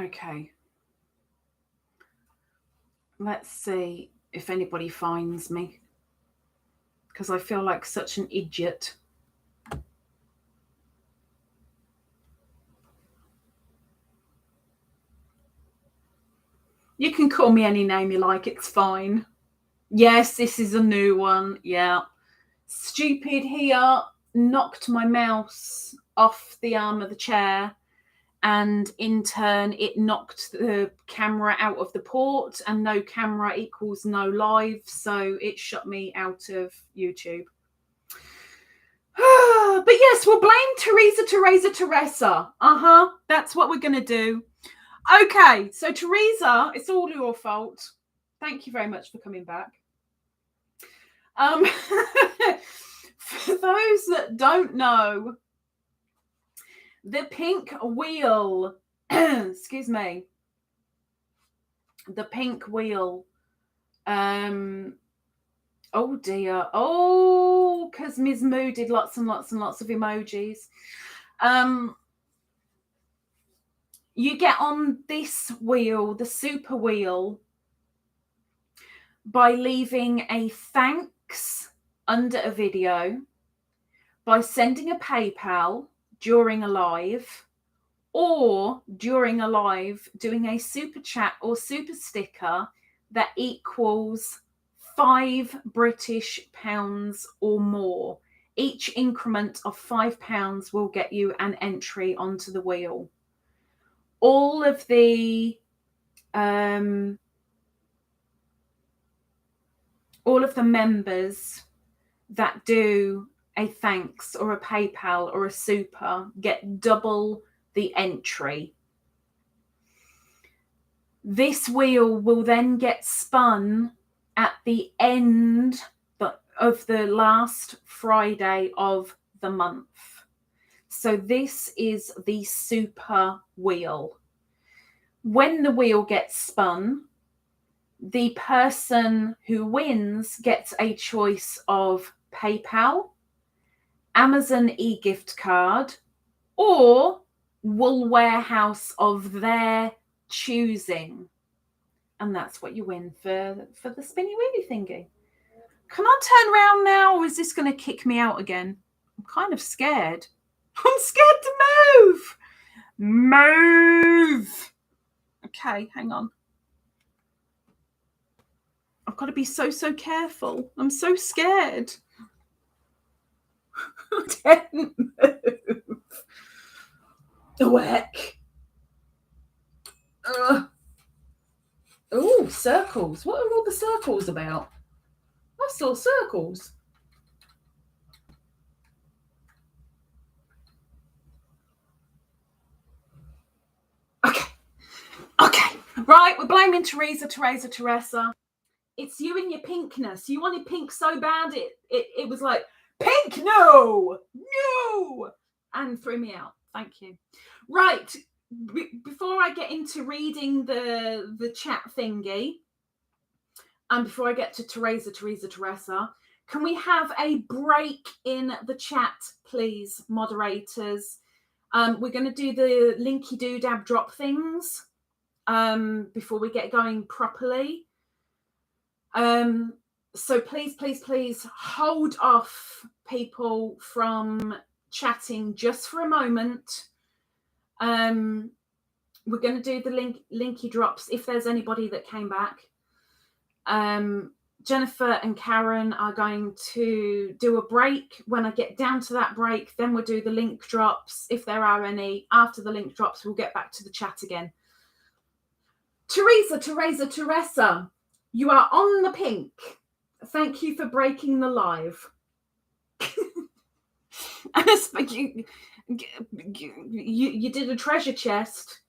Okay. Let's see if anybody finds me, because I feel like such an idiot. You can call me any name you like, it's fine. Yes, this is a new one. Yeah. Stupid here knocked my mouse off the arm of the chair, and in turn it knocked the camera out of the port, and no camera equals no live, so it shut me out of YouTube. But yes, we'll blame Teresa. That's what we're going to do. Okay, so Teresa, it's all your fault. Thank you very much for coming back. For those that don't know, the pink wheel, excuse me, the pink wheel, oh dear, oh, because Ms. Moo did lots and lots and lots of emojis. You get on this wheel, the super wheel, by leaving a thanks under a video, by sending a PayPal during a live, or during a live doing a super chat or super sticker that equals £5 British or more. Each increment of £5 will get you an entry onto the wheel. All of the members that do a thanks or a PayPal or a super get double the entry. This wheel will then get spun at the end of the last Friday of the month. So this is the super wheel. When the wheel gets spun, the person who wins gets a choice of PayPal, Amazon e-gift card, or wool warehouse of their choosing. And that's what you win for the spinny wheelie thingy. Can I turn around now, or is this going to kick me out again? I'm kind of scared. I'm scared to move. Okay, hang on. I've got to be so careful. I'm so scared. I didn't move. The heck? Oh, circles. What are all the circles about? I saw circles. Okay. Right, we're blaming Teresa. It's you and your pinkness. You wanted pink so bad, it was like, pink, no, and threw me out. Thank you. Right, before I get into reading the chat thingy, and before I get to Teresa, can we have a break in the chat, please, moderators? We're going to do the linky doodab drop things before we get going properly. So please hold off people from chatting just for a moment. We're going to do the linky drops if there's anybody that came back. Jennifer and Karen are going to do a break. When I get down to that break, then we'll do the link drops if there are any. After the link drops, we'll get back to the chat again. Teresa, you are on the pink. Thank you for breaking the live. You did a treasure chest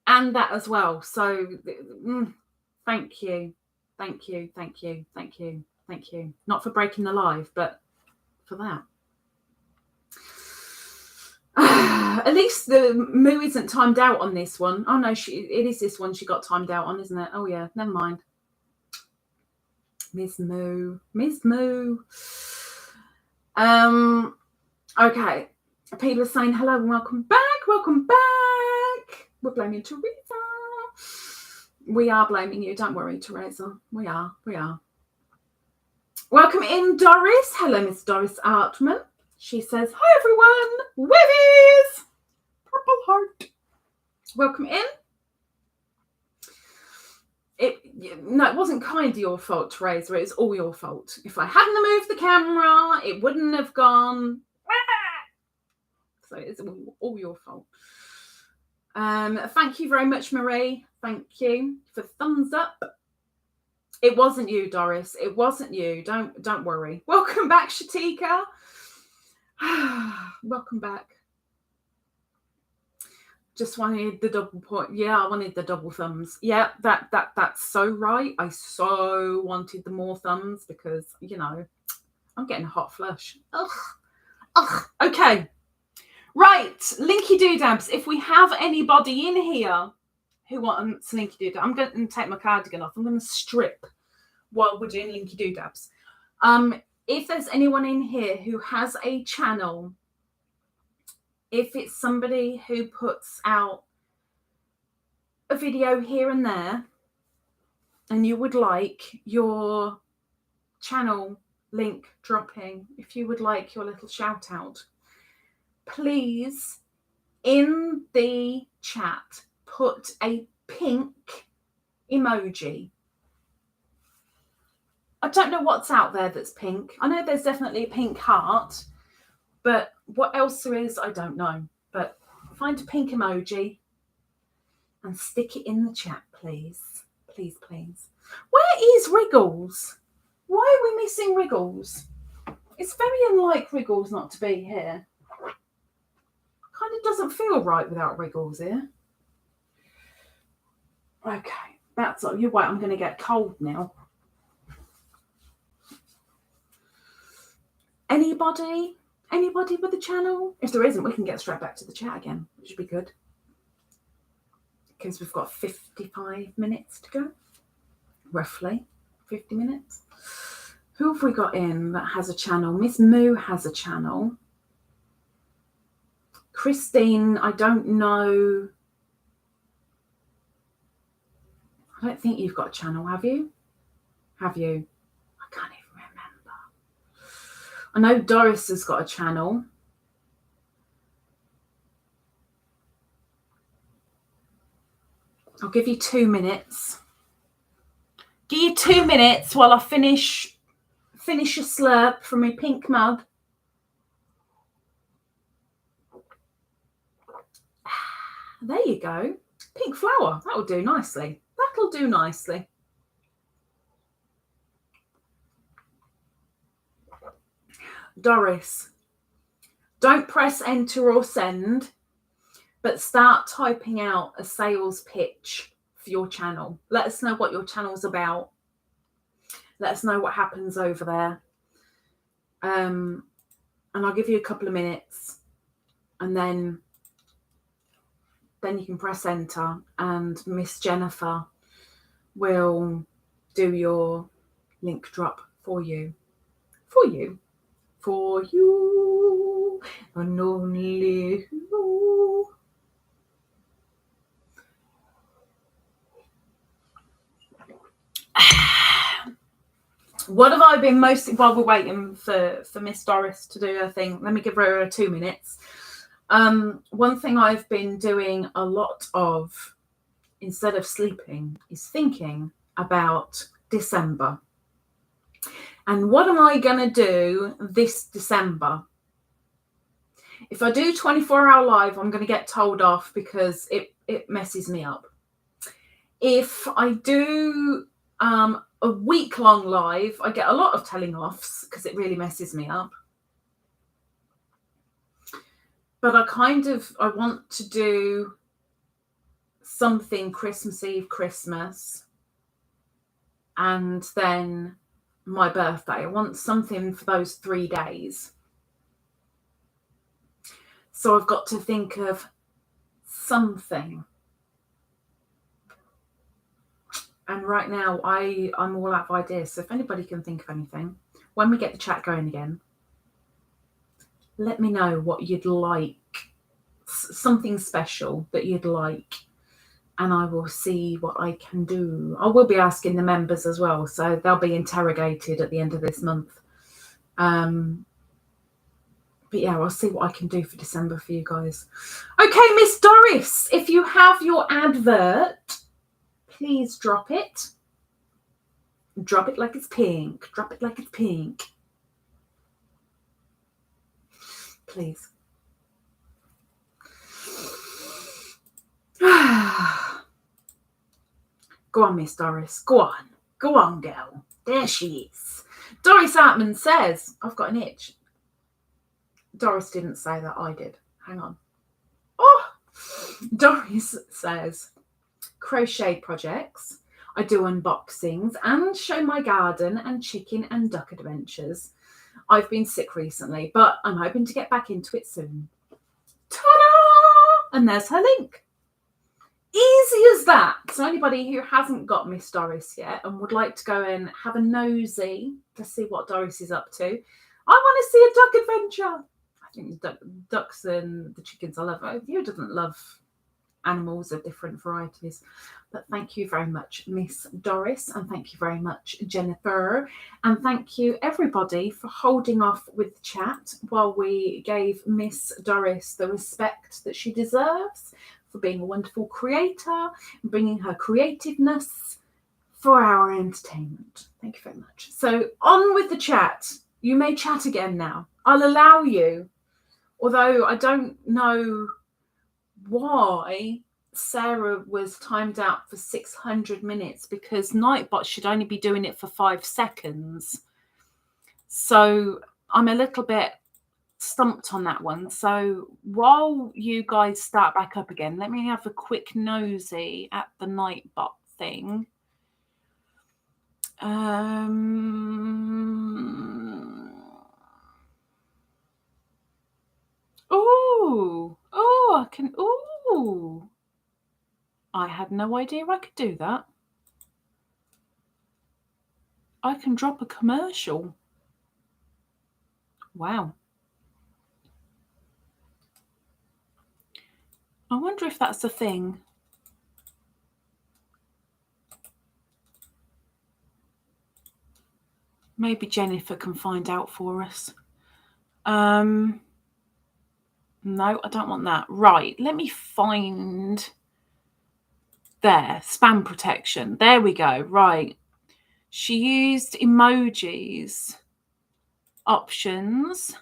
and that as well. So thank you. Not for breaking the live, but for that. At least the Moo isn't timed out on this one. Oh no, it is this one she got timed out on, isn't it? Oh yeah, never mind. Miss Moo. Okay. People are saying hello and welcome back. We're blaming Teresa. We are blaming you. Don't worry, Teresa. We are. Welcome in, Doris. Hello, Miss Doris Artman. She says, hi, everyone. Wibbies. Purple heart. Welcome in. It wasn't kind of your fault, Teresa. It was all your fault. If I hadn't moved the camera, it wouldn't have gone. So it's all your fault. Thank you very much, Marie. Thank you for thumbs up. It wasn't you, Doris. It wasn't you. Don't worry. Welcome back, Shatika. Welcome back. Just wanted the double point. Yeah, I wanted the double thumbs. Yeah, that's so right. I so wanted the more thumbs because, you know, I'm getting a hot flush. Ugh. Okay. Right, Linky Doodabs. If we have anybody in here who wants Linky Doodabs, I'm going to take my cardigan off. I'm going to strip while we're doing Linky Doodabs. If there's anyone in here who has a channel, if it's somebody who puts out a video here and there, and you would like your channel link dropping, if you would like your little shout out, please, in the chat, put a pink emoji. I don't know what's out there that's pink. I know there's definitely a pink heart, but what else there is, I don't know. But find a pink emoji and stick it in the chat, please. Please, please. Where is Wriggles? Why are we missing Wriggles? It's very unlike Wriggles not to be here. Kind of doesn't feel right without Wriggles here. Okay, that's all. You wait, I'm going to get cold now. Anybody? Anybody with a channel? If there isn't, we can get straight back to the chat again, which would be good. Because we've got 55 minutes to go. Roughly 50 minutes. Who have we got in that has a channel? Miss Moo has a channel. Christine, I don't know. I don't think you've got a channel, have you? Have you? I can't even remember. I know Doris has got a channel. I'll give you 2 minutes. Give you 2 minutes while I finish a slurp from my pink mug. There you go. Pink flower. That'll do nicely. That'll do nicely. Doris, don't press enter or send, but start typing out a sales pitch for your channel. Let us know what your channel's about. Let us know what happens over there. And I'll give you a couple of minutes, and then you can press enter, and Miss Jennifer will do your link drop for you. For you. For you. And only you. What have I been mostly, while we're waiting for Miss Doris to do her thing, let me give her 2 minutes. One thing I've been doing a lot of, instead of sleeping, is thinking about December. And what am I going to do this December? If I do 24-hour live, I'm going to get told off because it messes me up. If I do a week-long live, I get a lot of telling offs because it really messes me up. But I want to do something Christmas Eve, Christmas, and then my birthday. I want something for those 3 days. So I've got to think of something. And right now, I'm all out of ideas. So if anybody can think of anything, when we get the chat going again, let me know what you'd like, something special that you'd like and I will see what I can do. I will be asking the members as well, so they'll be interrogated at the end of this month. But yeah, I'll see what I can do for December for you guys. Okay, Miss Doris, if you have your advert, please drop it. Drop it like it's pink. Drop it like it's pink. Please. Go on, Miss Doris. Go on. Go on, girl. There she is. Doris Atman says, I've got an itch. Doris didn't say that, I did. Hang on. Oh! Doris says, crochet projects. I do unboxings and show my garden and chicken and duck adventures. I've been sick recently, but I'm hoping to get back into it soon. Ta-da! And there's her link. Easy as that. So anybody who hasn't got Miss Doris yet and would like to go and have a nosy to see what Doris is up to, I want to see a duck adventure. I think the ducks and the chickens I love. Who doesn't love animals of different varieties? But thank you very much, Miss Doris, and thank you very much, Jennifer, and thank you everybody for holding off with the chat while we gave Miss Doris the respect that she deserves for being a wonderful creator and bringing her creativeness for our entertainment. Thank you very much. So on with the chat. You may chat again now. I'll allow you, although I don't know why Sarah was timed out for 600 minutes, because Nightbot should only be doing it for 5 seconds. So I'm a little bit stumped on that one. So while you guys start back up again, let me have a quick nosy at the Nightbot thing. I can. Oh, I had no idea I could do that. I can drop a commercial. Wow. I wonder if that's a thing. Maybe Jennifer can find out for us. No, I don't want that. Right, let me find there. Spam protection. There we go. Right. She used emojis. Options.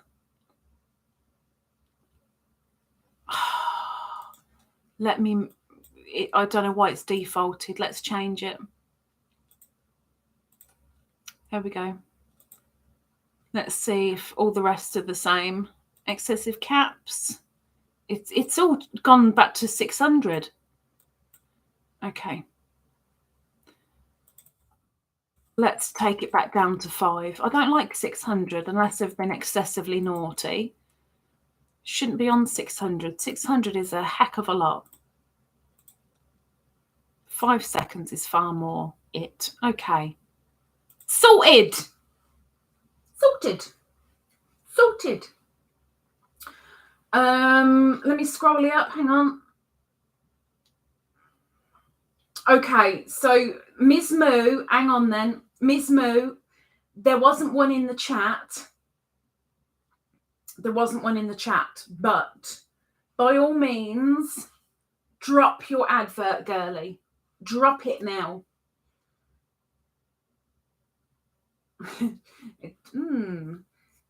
Let me, I don't know why it's defaulted. Let's change it. There we go. Let's see if all the rest are the same. Excessive caps. It's all gone back to 600. Okay. Let's take it back down to 5. I don't like 600 unless they've been excessively naughty. Shouldn't be on 600. 600 is a heck of a lot. 5 seconds is far more it. Okay. Sorted. Sorted. Sorted. Let me scroll it up. Hang on. Okay, so Ms. Moo, hang on then. Ms. Moo, there wasn't one in the chat. There wasn't one in the chat, but by all means, drop your advert, girly. Drop it now.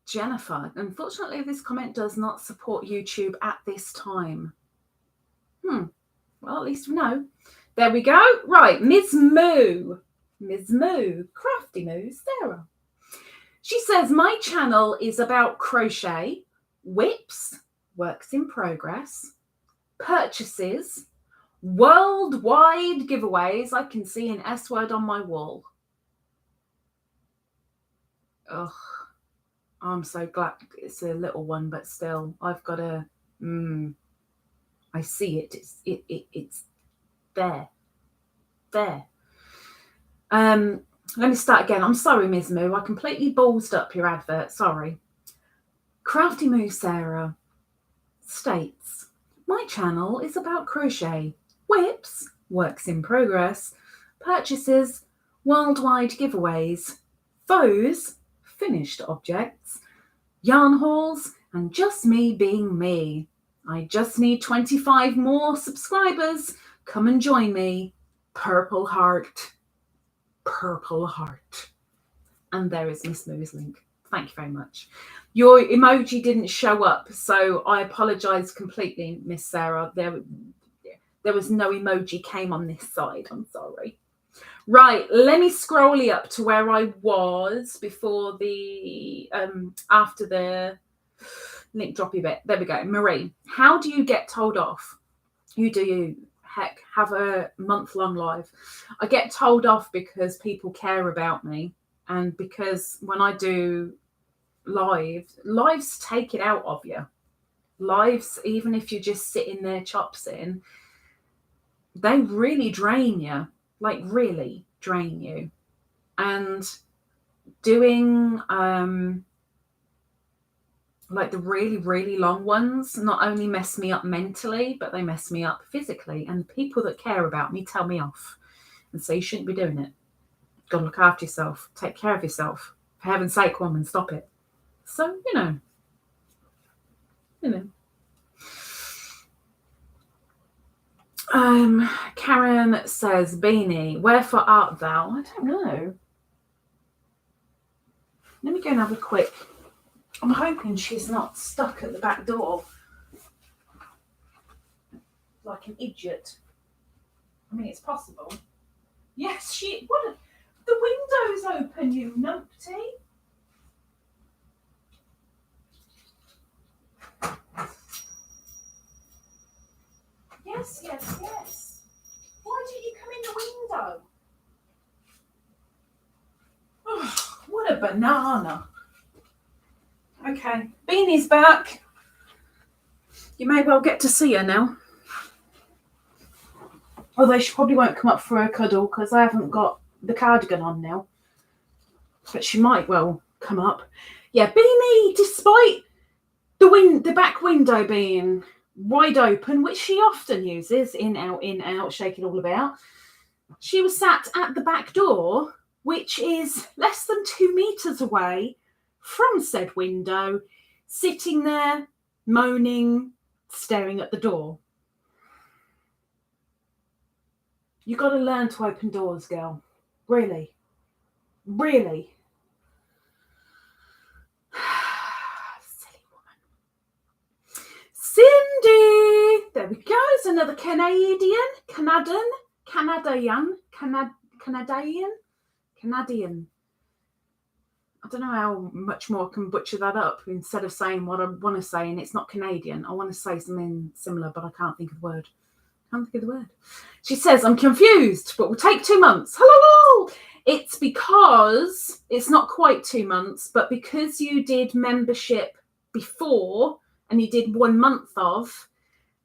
Jennifer, unfortunately, this comment does not support YouTube at this time. Well, at least we know. There we go. Right, Ms. Moo. Ms. Moo. Crafty Moo, Sarah. She says, my channel is about crochet, whips, works in progress, purchases, worldwide giveaways. I can see an S word on my wall. Ugh. I'm so glad it's a little one, but still, I've got a. I see it. It's there. There. Let me start again. I'm sorry, Ms. Moo. I completely ballsed up your advert. Sorry. Crafty Moo Sarah states, my channel is about crochet, whips, works in progress, purchases, worldwide giveaways, foes, finished objects, yarn hauls, and just me being me. I just need 25 more subscribers. Come and join me. Purple heart. Purple heart. And there is Miss Moo's link. Thank you very much. Your emoji didn't show up, so I apologise completely, Miss Sarah. There was no emoji came on this side. I'm sorry. Right, let me scroll up to where I was before the after the link droppy bit. There we go. Marie, how do you get told off? You heck have a month-long live. I get told off because people care about me, and because when I do lives take it out of you. Lives, even if you're just sitting there chopsing, they really drain you. Like really drain you. And doing like the really, really long ones not only mess me up mentally, but they mess me up physically. And people that care about me tell me off and say you shouldn't be doing it. Got to look after yourself. Take care of yourself. For heaven's sake, woman, stop it. So, you know. Karen says, Beany, wherefore art thou? I don't know. Let me go and have a quick. I'm hoping she's not stuck at the back door like an idiot. I mean, it's possible. Yes, what? The window's open, you numpty. Yes. Why did you come in the window? Oh, what a banana. Okay, Beany's back. You may well get to see her now. Although she probably won't come up for a cuddle because I haven't got the cardigan on now. But she might well come up. Yeah, Beany, despite the back window being wide open, which she often uses, in, out, shake it all about, she was sat at the back door, which is less than 2 meters away from said window, sitting there, moaning, staring at the door. You got to learn to open doors, girl. Really. Really. Silly woman. Cindy! There we go. It's another Canadian. I don't know how much more I can butcher that up instead of saying what I want to say, and it's not Canadian. I want to say something similar, but I can't think of the word. She says, I'm confused, but will take 2 months. Hello! It's because it's not quite 2 months, but because you did membership before and you did 1 month of,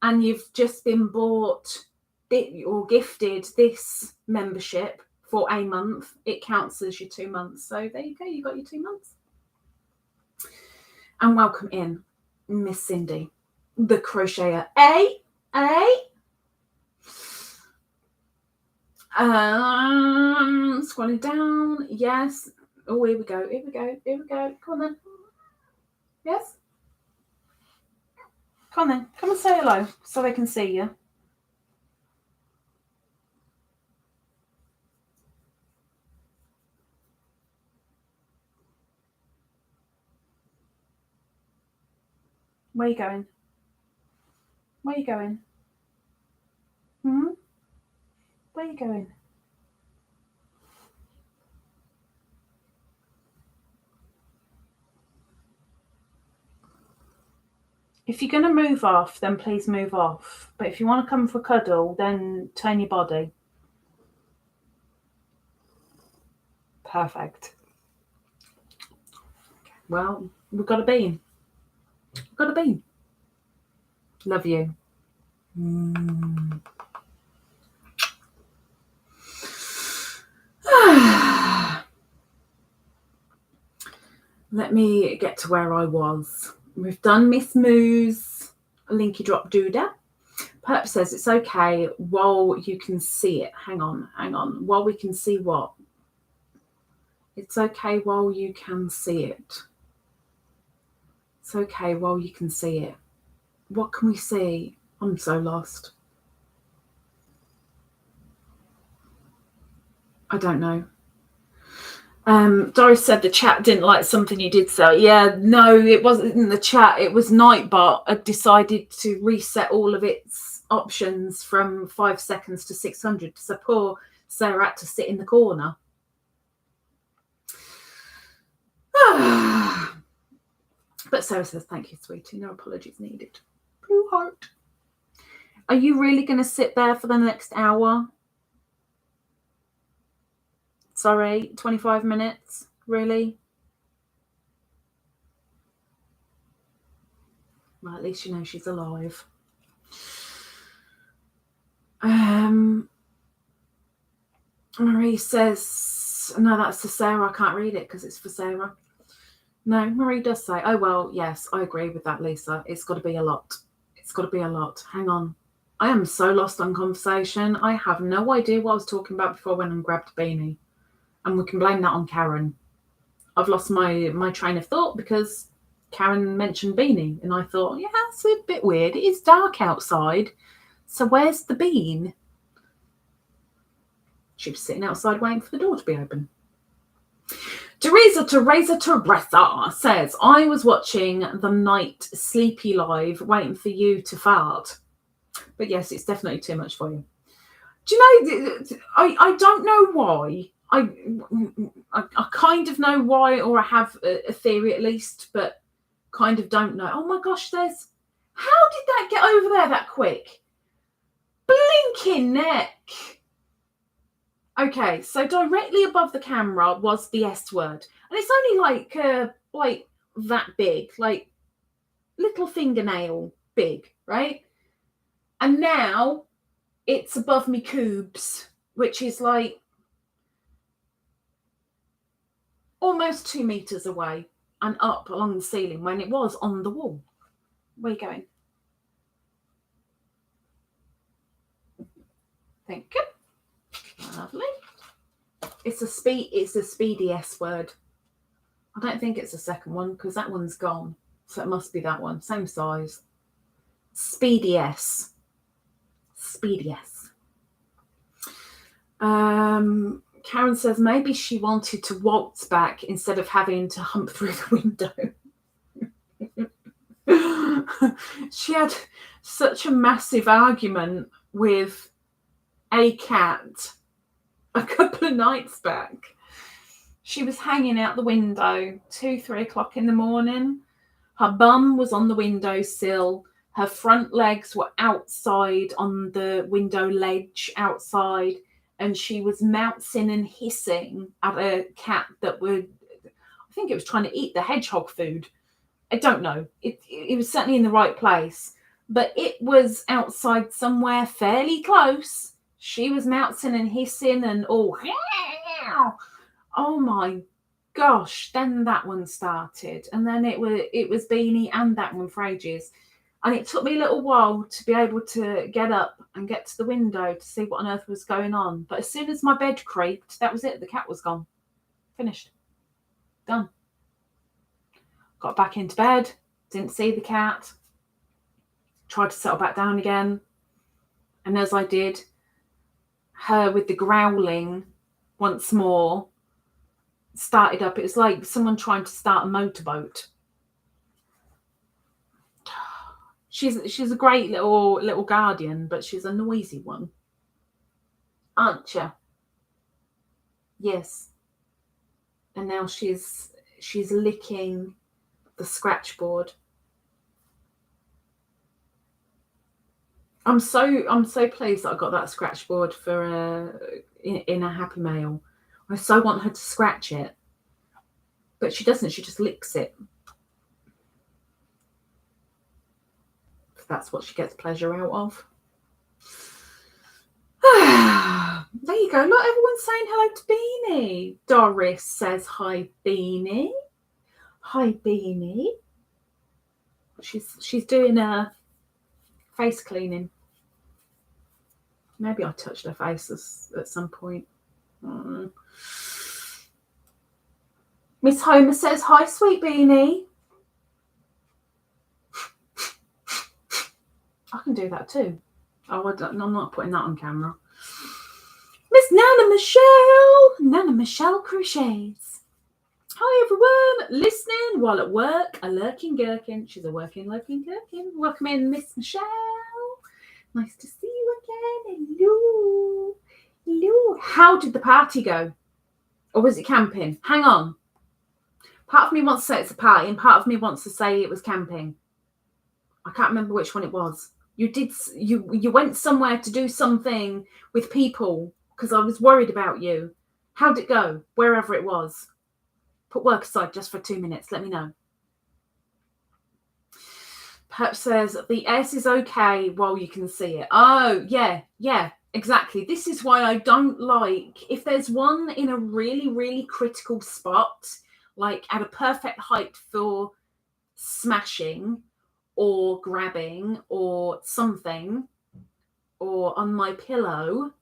and you've just been bought or gifted this membership for a month, it counts as your 2 months. So there you go, you got your 2 months. And welcome in, Miss Cindy, the crocheter. Scrolling down. Yes. Oh, here we go. Come on then. Yes. Come on then. Come and say hello so they can see you. Where are you going? Where are you going? Where are you going? If you're going to move off, then please move off. But if you want to come for a cuddle, then turn your body. Perfect. Well, we've got a bean. Love you. Let me get to where I was. We've done Miss Moo's Linky Drop Doodah. Perp says it's okay while you can see it. Hang on. While we can see what? It's okay while you can see it. It's okay while you can see it. What can we see? I'm so lost. I don't know. Doris said the chat didn't like something you did say. Yeah, no, it wasn't in the chat. It was Nightbot had decided to reset all of its options from 5 seconds to 600. So poor Sarah had to sit in the corner. But Sarah says, thank you, sweetie. No apologies needed. Blue heart. Are you really going to sit there for the next hour? Sorry, 25 minutes? Really? Well, at least you know she's alive. Marie says, no, that's for Sarah. I can't read it because it's for Sarah. No, Marie does say, oh, well, yes, I agree with that, Lisa. It's got to be a lot. It's got to be a lot. Hang on. I am so lost on conversation. I have no idea what I was talking about before I went and grabbed Beany. And we can blame that on Karen. I've lost my train of thought because Karen mentioned Beany. And I thought, yeah, that's a bit weird. It is dark outside. So where's the bean? She was sitting outside waiting for the door to be open. Teresa says, I was watching the night sleepy live waiting for you to fart. But yes, it's definitely too much for you. Do you know, I don't know why. I kind of know why, or I have a theory at least, but kind of don't know. Oh my gosh, how did that get over there that quick? Blinking neck. Okay, so directly above the camera was the S word. And it's only like that big, like little fingernail big, right? And now it's above me coobs, which is like almost 2 meters away and up along the ceiling when it was on the wall. Where are you going? Thank you. Lovely. It's a speedy S word. I don't think it's the second one because that one's gone. So it must be that one. Same size. Speedy S. Speedy S. Karen says maybe she wanted to waltz back instead of having to hump through the window. She had such a massive argument with a cat a couple of nights back. She was hanging out the window 2-3 o'clock in the morning. Her bum was on the windowsill. Her front legs were outside on the window ledge outside. And she was mouncing and hissing at a cat that would, I think it was trying to eat the hedgehog food. I don't know. It was certainly in the right place. But it was outside somewhere fairly close. She was mouncing and hissing and oh my gosh. Then that one started. And then it was Beany and that one for ages. And it took me a little while to be able to get up and get to the window to see what on earth was going on. But as soon as my bed creaked, that was it. The cat was gone. Finished. Done. Got back into bed. Didn't see the cat. Tried to settle back down again. And as I did, her with the growling once more started up. It was like someone trying to start a motorboat. She's a great little guardian, but she's a noisy one. Aren't you? Yes. And now she's licking the scratch board. I'm so pleased that I got that scratch board for in a Happy Mail. I so want her to scratch it. But she doesn't, she just licks it. That's what she gets pleasure out of. There you go. Look, everyone's saying hello to Beany. Doris says hi, Beany. Hi, Beany. She's doing a face cleaning. Maybe I touched her face at some point. Miss Homer says, hi, sweet Beany. I can do that too. Oh, I'm not putting that on camera. Miss Nana Michelle crochets. Hi everyone, listening while at work, a lurking gherkin. She's a working lurking gherkin. Welcome in, Miss Michelle. Nice to see you again. Hello. Hello. How did the party go? Or was it camping? Hang on. Part of me wants to say it's a party and part of me wants to say it was camping. I can't remember which one it was. You went somewhere to do something with people because I was worried about you. How'd it go? Wherever it was. Put work aside just for 2 minutes. Let me know. Perhaps says the S is okay while you can see it. Oh, yeah, exactly. This is why I don't like, if there's one in a really, really critical spot, like at a perfect height for smashing or grabbing or something, or on my pillow,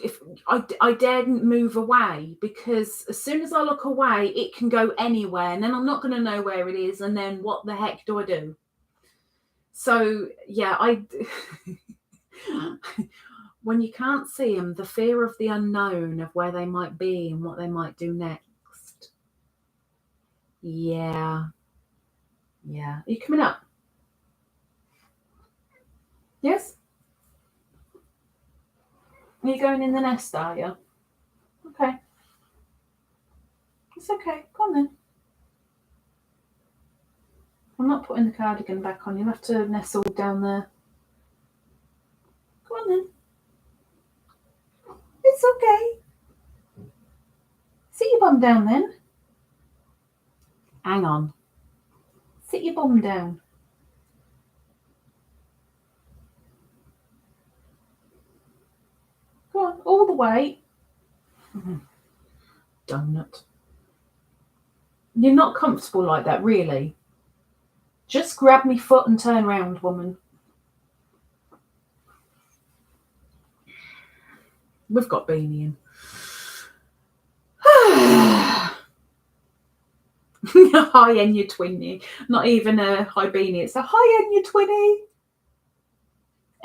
if I daren't move away, because as soon as I look away, it can go anywhere, and then I'm not going to know where it is, and then what the heck do I do? So yeah, when you can't see them, the fear of the unknown of where they might be and what they might do next. Yeah. Are you coming up? Yes? Are you going in the nest, are you? Okay. It's okay. Go on then. I'm not putting the cardigan back on. You'll have to nestle down there. Go on then. It's okay. Sit your bum down then. Hang on. Sit your bum down. Go on, all the way. Donut. You're not comfortable like that, really. Just grab me foot and turn round, woman. We've got Beany in. Hi, Enya Twinny. Not even a hi, Beany. It's a hi, Enya Twinny.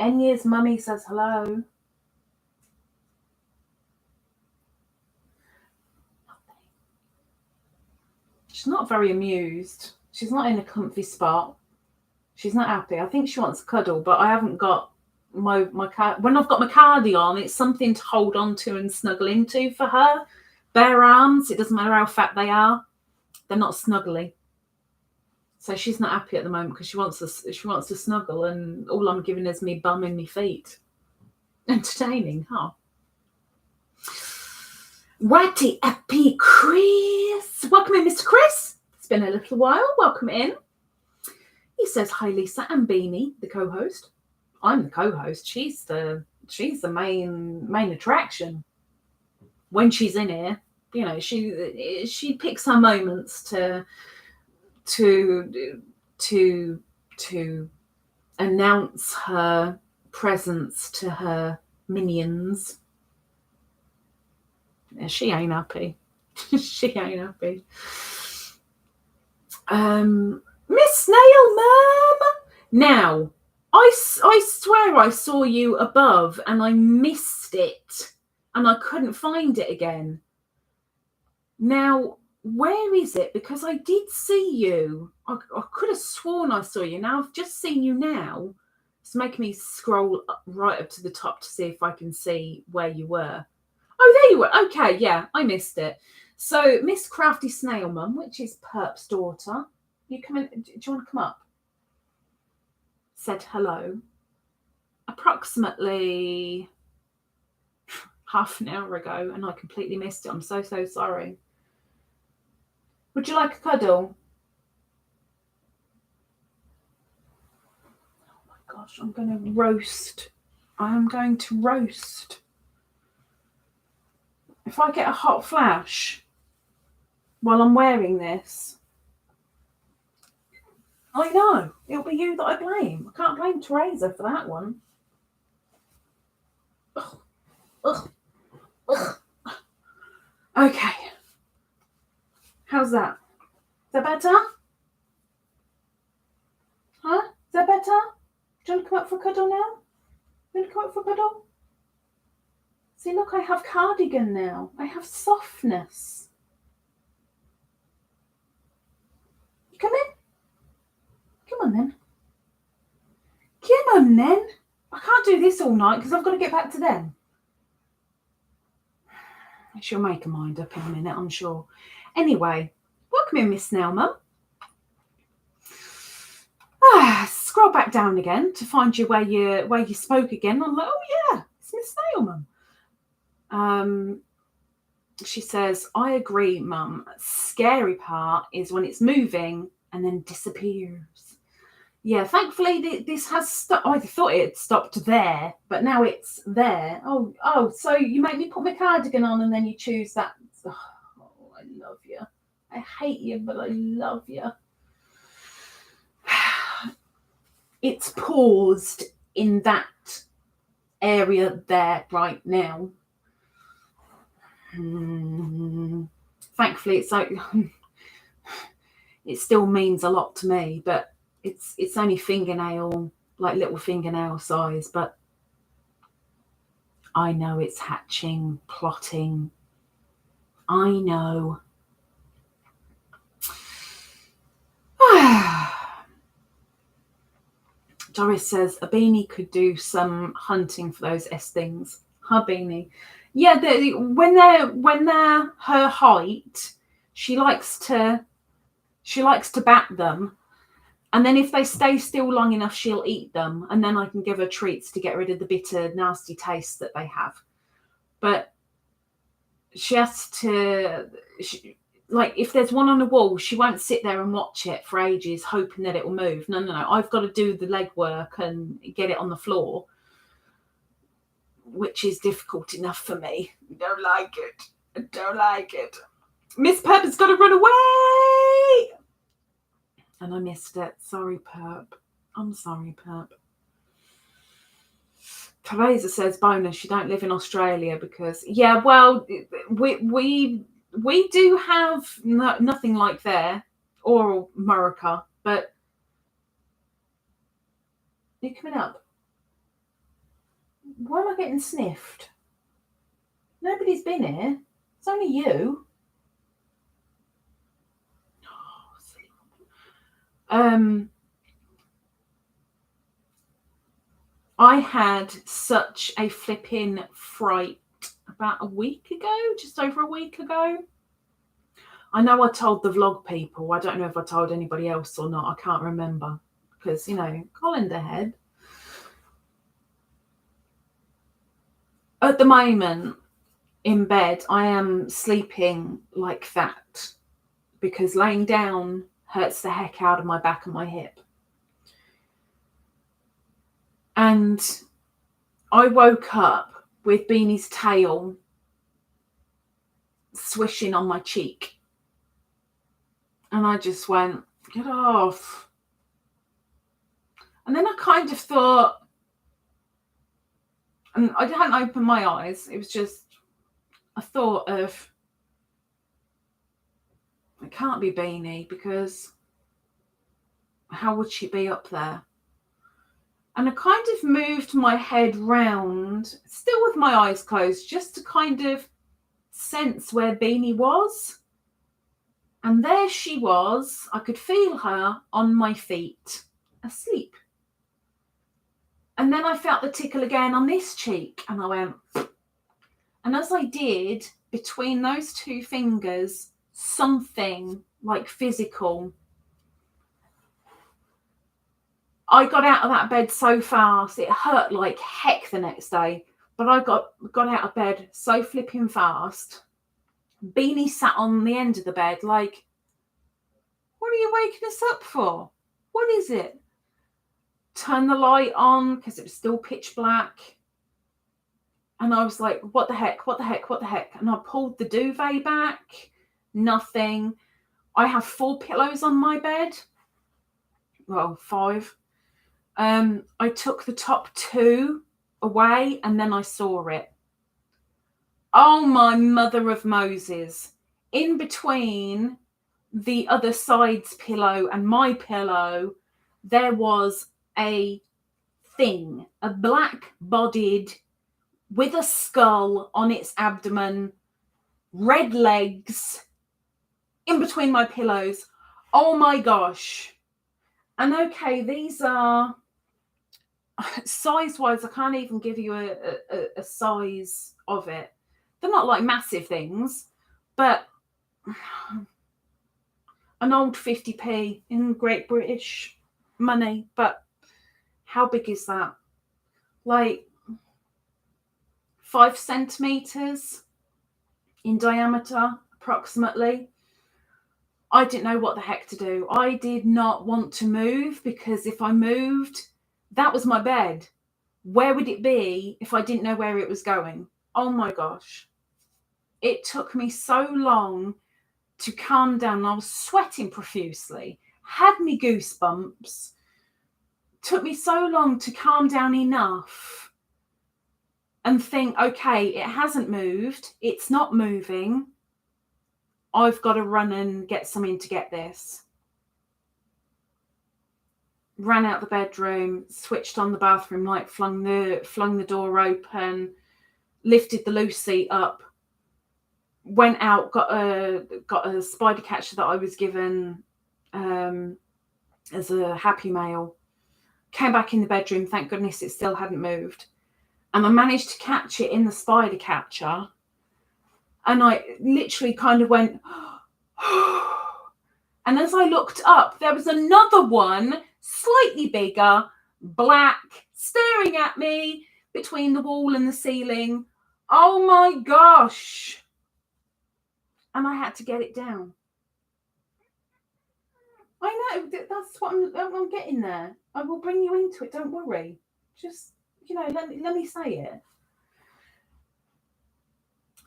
Enya's mummy says hello. She's not very amused. She's not in a comfy spot. She's not happy. I think she wants a cuddle, but I haven't got my when I've got my cardi on, it's something to hold on to and snuggle into for her. Bare arms, it doesn't matter how fat they are, they're not snuggly. So she's not happy at the moment because she wants to snuggle, and all I'm giving is me bum and me feet. Entertaining, huh? Whitey Happy Chris. Welcome in, Mr. Chris. It's been a little while. Welcome in. He says, hi, Lisa and Beany, the co-host. I'm the co-host. She's the main attraction. When she's in here, you know, she picks her moments to announce her presence to her minions. Yeah, she ain't happy. She ain't happy. Miss Snail Mum. Now, I swear I saw you above and I missed it and I couldn't find it again. Now, where is it? Because I did see you. I could have sworn I saw you. Now I've just seen you now. It's making me scroll right up to the top to see if I can see where you were. Oh, there you were. Okay, yeah, I missed it. So, Miss Crafty Snail Mum, which is Perp's daughter, you come in. Do you want to come up? Said hello. Approximately half an hour ago, and I completely missed it. I'm so sorry. Would you like a cuddle? Oh my gosh, I'm going to roast. I am going to roast. If I get a hot flash while I'm wearing this, I know. It'll be you that I blame. I can't blame Teresa for that one. Ugh. Ugh. Ugh. Okay. How's that? Is that better? Huh? Is that better? Do you want to come up for a cuddle now? You want to come up for a cuddle? See, look, I have cardigan now. I have softness. You come in? Come on then. Come on then. I can't do this all night because I've got to get back to them. She'll make her mind up in a minute, I'm sure. Anyway, welcome in, Miss Snail Mum. Scroll back down again to find you where you spoke again. I'm like, oh yeah, it's Miss Snail Mum. She says, I agree, Mum. Scary part is when it's moving and then disappears. Yeah, thankfully this has stopped. I thought it had stopped there, but now it's there. Oh, so you make me put my cardigan on and then you choose that. Oh, I love you. I hate you, but I love you. It's paused in that area there right now. Thankfully, it's like it still means a lot to me, but it's only fingernail, like little fingernail size, but I know it's hatching, plotting. I know. Doris says a Beany could do some hunting for those S things. Her Beany. Yeah, when they're her height, she likes to bat them. And then if they stay still long enough, she'll eat them. And then I can give her treats to get rid of the bitter, nasty taste that they have. But she has to, like, if there's one on the wall, she won't sit there and watch it for ages, hoping that it will move. No. I've got to do the legwork and get it on the floor, which is difficult enough for me. I don't like it. Miss Pep has got to run away. And I missed it. Sorry, Perp. I'm sorry, Perp. Teresa says, bonus, you don't live in Australia because, yeah, well, we do have nothing like there, or America, but you're coming up. Why am I getting sniffed? Nobody's been here. It's only you. I had such a flipping fright about a week ago, just over a week ago. I know I told the vlog people. I don't know if I told anybody else or not. I can't remember because, colander head. At the moment, in bed, I am sleeping like that because laying down hurts the heck out of my back and my hip. And I woke up with Beanie's tail swishing on my cheek. And I just went, get off. And then I kind of thought, and I hadn't opened my eyes. It was just a thought of, it can't be Beany because how would she be up there? And I kind of moved my head round, still with my eyes closed, just to kind of sense where Beany was. And there she was. I could feel her on my feet, asleep. And then I felt the tickle again on this cheek. And I went, and as I did, between those two fingers, something like physical. I got out of that bed so fast, it hurt like heck the next day. But I got out of bed so flipping fast. Beany sat on the end of the bed like, what are you waking us up for? What is it? Turn the light on because it was still pitch black. And I was like, what the heck? And I pulled the duvet back. Nothing. I have 4 pillows on my bed. well, 5. I took the top 2 away and then I saw it. Oh, my mother of Moses. In between the other side's pillow and my pillow, there was a thing, a black-bodied with a skull on its abdomen, red legs, in between my pillows. Oh my gosh. And okay, these are size-wise, I can't even give you a size of it. They're not like massive things, but an old 50p in Great British money. But how big is that? Like 5 centimeters in diameter, approximately. I didn't know what the heck to do. I did not want to move, because if I moved, that was my bed. Where would it be if I didn't know where it was going? Oh my gosh. It took me so long to calm down. I was sweating profusely, had me goosebumps. Took me so long to calm down enough and think, okay, it hasn't moved. It's not moving. I've got to run and get something to get this. Ran out the bedroom, switched on the bathroom light, flung the door open, lifted the loose seat up, went out, got a spider catcher that I was given as a Happy Mail. Came back in the bedroom, thank goodness it still hadn't moved. And I managed to catch it in the spider catcher. And I literally kind of went, and as I looked up, there was another one, slightly bigger, black, staring at me between the wall and the ceiling. Oh my gosh. And I had to get it down. I know, that's what I'm getting there. I will bring you into it, don't worry. Just, let me say it.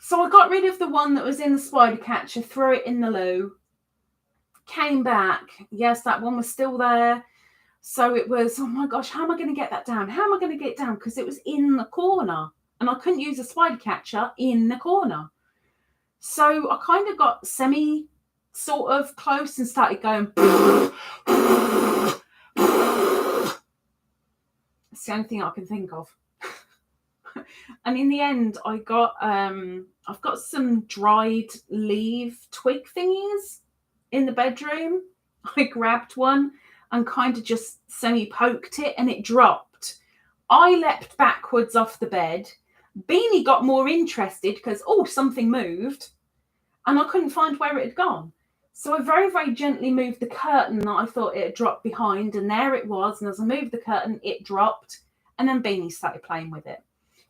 So I got rid of the one that was in the spider catcher, threw it in the loo, came back. Yes, that one was still there. So it was, oh my gosh, how am I going to get that down? How am I going to get it down? Because it was in the corner and I couldn't use a spider catcher in the corner. So I kind of got sort of close and started going. It's the only thing I can think of. And in the end, I've got some dried leaf twig thingies in the bedroom. I grabbed one and kind of just semi-poked it and it dropped. I leapt backwards off the bed. Beany got more interested because, something moved. And I couldn't find where it had gone. So I very, very gently moved the curtain that I thought it had dropped behind. And there it was. And as I moved the curtain, it dropped. And then Beany started playing with it.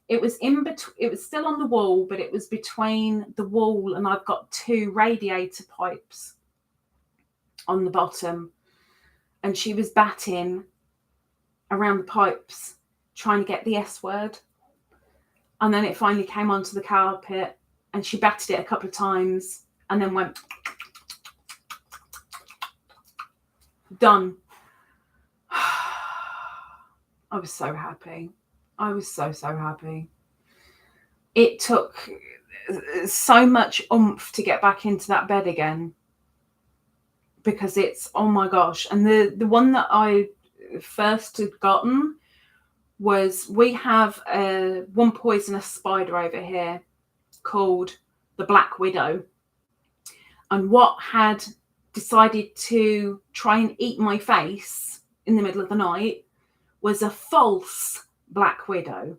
It was in between. It was still on the wall, but it was between the wall and I've got 2 radiator pipes on the bottom. And she was batting around the pipes, trying to get the S word. And then it finally came onto the carpet and she batted it a couple of times and then went, done. I was so happy. I was so happy. It took so much oomph to get back into that bed again because it's, oh my gosh. And the one that I first had gotten was, we have one poisonous spider over here called the Black Widow. And what had decided to try and eat my face in the middle of the night was a false Black Widow.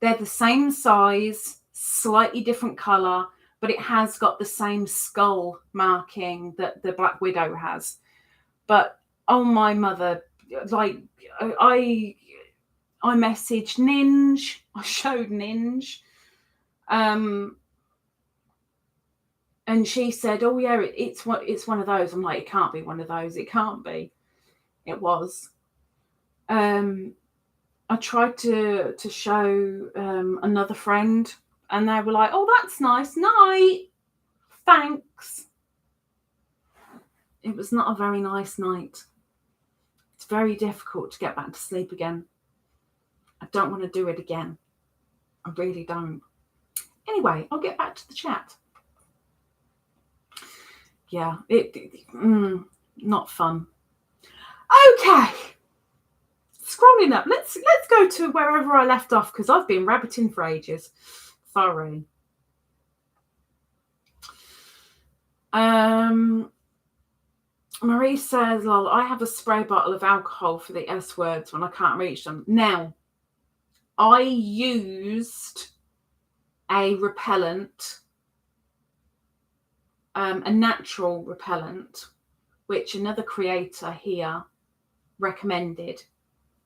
They're the same size, slightly different colour, but it has got the same skull marking that the Black Widow has. But oh my mother, like I messaged Ninj, I showed Ninj, and she said, "Oh yeah, it's one of those." I'm like, "It can't be one of those. It can't be." It was. I tried to show another friend, and they were like, "Oh, that's nice. Night. Thanks." It was not a very nice night, It's very difficult to get back to sleep again. I don't want to do it again. I really don't. Anyway, I'll get back to the chat. Yeah, not fun. Okay. Scrolling up. Let's go to wherever I left off because I've been rabbiting for ages. Sorry. Marie says, lol, I have a spray bottle of alcohol for the S words when I can't reach them. Now, I used a repellent, a natural repellent, which another creator here recommended.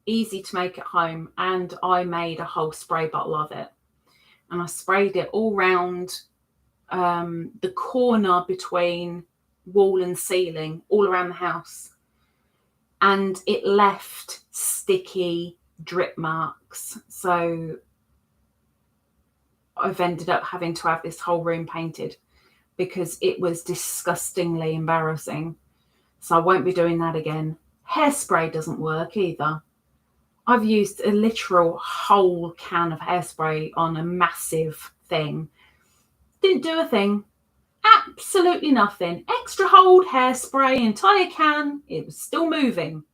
Easy to make at home, and I made a whole spray bottle of it. And I sprayed it all round the corner between wall and ceiling, all around the house. And it left sticky drip marks. So I've ended up having to have this whole room painted because it was disgustingly embarrassing. So I won't be doing that again. Hairspray doesn't work either. I've used a literal whole can of hairspray on a massive thing. Didn't do a thing. Absolutely nothing. Extra hold, hairspray, entire can. It was still moving.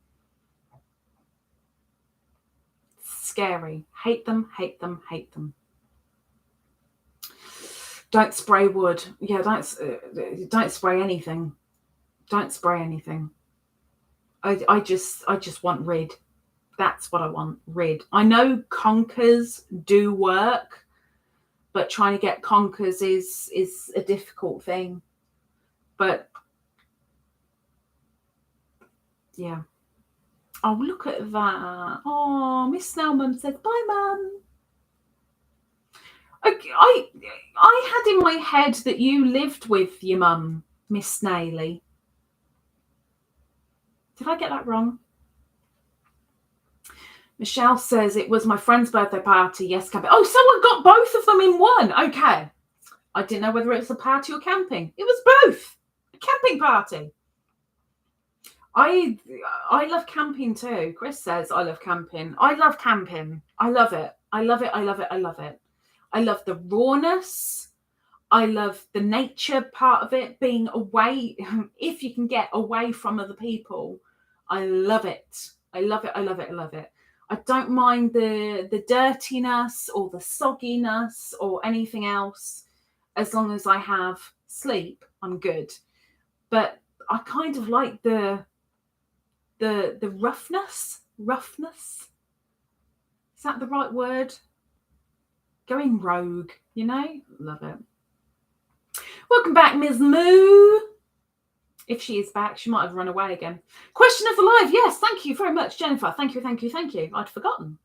Scary. Hate them, hate them, hate them. Don't spray wood. Yeah, don't spray anything. Don't spray anything. I just want rid. That's what I want, rid. I know conkers do work, but trying to get conkers is a difficult thing. But yeah. Oh, look at that. Oh, Miss Snellman said, bye, Mum. I had in my head that you lived with your mum, Miss Snaily. Did I get that wrong? Michelle says it was my friend's birthday party. Yes, camping. Oh, someone got both of them in one. Okay. I didn't know whether it was a party or camping. It was both. A camping party. I love camping too. Chris says I love camping. I love camping. I love it. I love it. I love it. I love it. I love the rawness. I love the nature part of it, being away. If you can get away from other people, I love it. I love it. I love it. I love it. I don't mind the dirtiness or the sogginess or anything else. As long as I have sleep, I'm good. But I kind of like the roughness. Roughness. Is that the right word? Going rogue, you know? Love it. Welcome back, Ms. Moo. If she is back, she might have run away again. Question of the live. Yes, thank you very much, Jennifer. Thank you, thank you, thank you. I'd forgotten.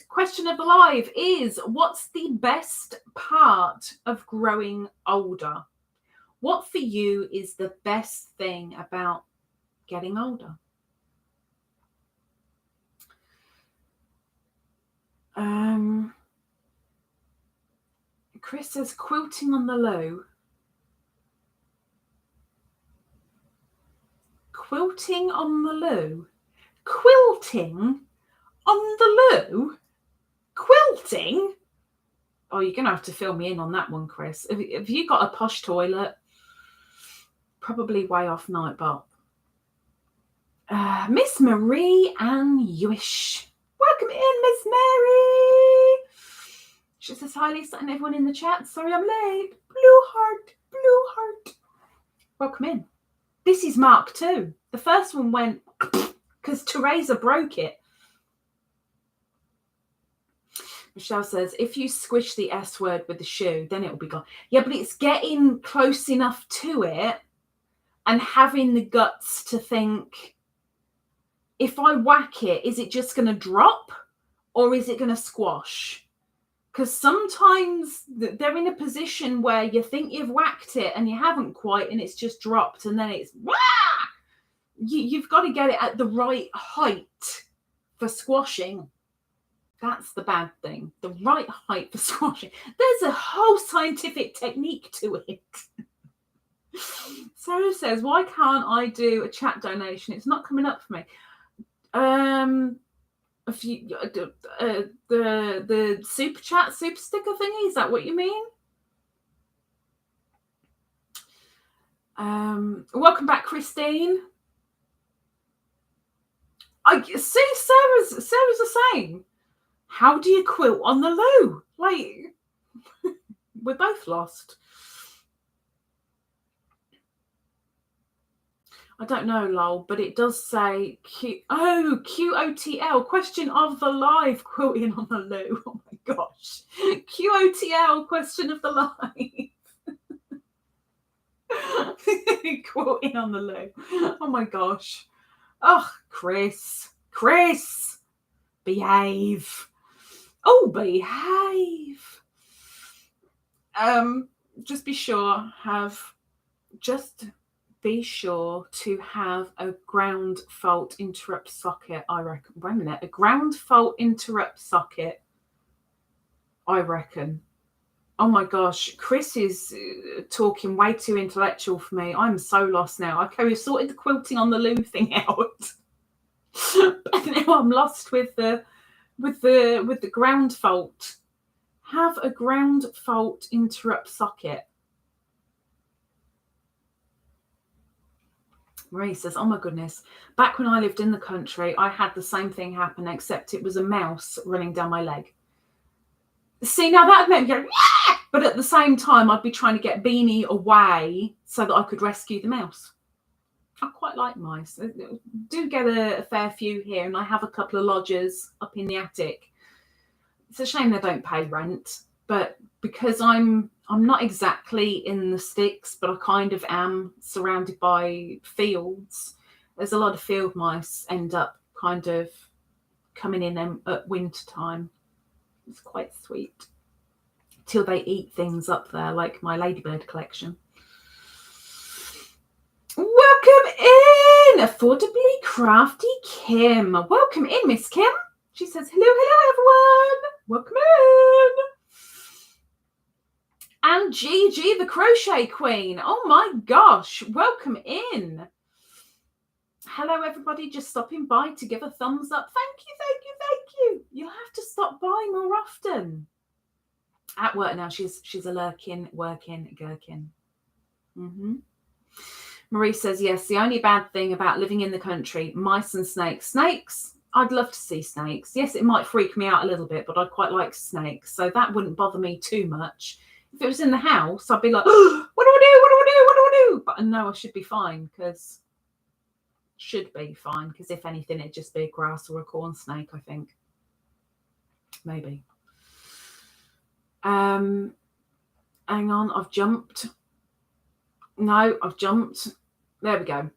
Question of the live is, what's the best part of growing older? What for you is the best thing about getting older? Chris says quilting on the low. Quilting on the loo. Quilting on the loo? Quilting? Oh, you're going to have to fill me in on that one, Chris. Have you got a posh toilet? Probably way off Nightbot. Miss Marie Ann Ewish. Welcome in, Miss Mary. She says, hi, Lisa, and everyone in the chat. Sorry I'm late. Blue heart, blue heart. Welcome in. This is Mark 2. The first one went because Teresa broke it. Michelle says, if you squish the S word with the shoe, then it will be gone. Yeah, but it's getting close enough to it and having the guts to think, if I whack it, is it just going to drop or is it going to squash? Because sometimes they're in a position where you think you've whacked it and you haven't quite, and it's just dropped, and then it's wah! You've got to get it at the right height for squashing. That's the bad thing. The right height for squashing. There's a whole scientific technique to it. Sarah says, why can't I do a chat donation? It's not coming up for me. If you the super chat super sticker thingy, is that what you mean? Welcome back, Christine. I see Sarah's the same. How do you quilt on the loo? Like, we're both lost. I don't know, lol, but it does say QOTL, question of the live, quilting on the loo. Oh my gosh. QOTL, question of the live. Quilting on the loo. Oh my gosh. Oh, Chris, behave. Oh, behave. Just be sure to have a ground fault interrupt socket, I reckon. Wait a minute, a ground fault interrupt socket, I reckon. Oh my gosh, Chris is talking way too intellectual for me. I'm so lost now. Okay, we've sorted the quilting on the loo thing out. But now I'm lost with the ground fault. Have a ground fault interrupt socket. Marie says, oh my goodness, back when I lived in the country, I had the same thing happen, except it was a mouse running down my leg. See, now that made me go, yeah! But at the same time, I'd be trying to get Beany away so that I could rescue the mouse. I quite like mice. I do get a fair few here, and I have a couple of lodgers up in the attic. It's a shame they don't pay rent, but because I'm not exactly in the sticks, but I kind of am surrounded by fields. There's a lot of field mice end up kind of coming in at winter time. It's quite sweet. Till they eat things up there, like my LadybirD collection. Welcome in, Affordably Crafty Kim. Welcome in, Miss Kim. She says, hello, everyone. Welcome in. And Gigi, the Crochet Queen. Oh my gosh, welcome in. Hello, everybody. Just stopping by to give a thumbs up. Thank you. You'll have to stop by more often. At work now, she's a lurking, working, gherkin. Marie says, yes, the only bad thing about living in the country, mice and snakes. Snakes, I'd love to see snakes. Yes, it might freak me out a little bit, but I'd quite like snakes. So that wouldn't bother me too much. If it was in the house, I'd be like, oh, what do I do? But I know I should be fine, because if anything, it'd just be a grass or a corn snake, I think. Maybe. Hang on, I've jumped. No, I've jumped. There we go.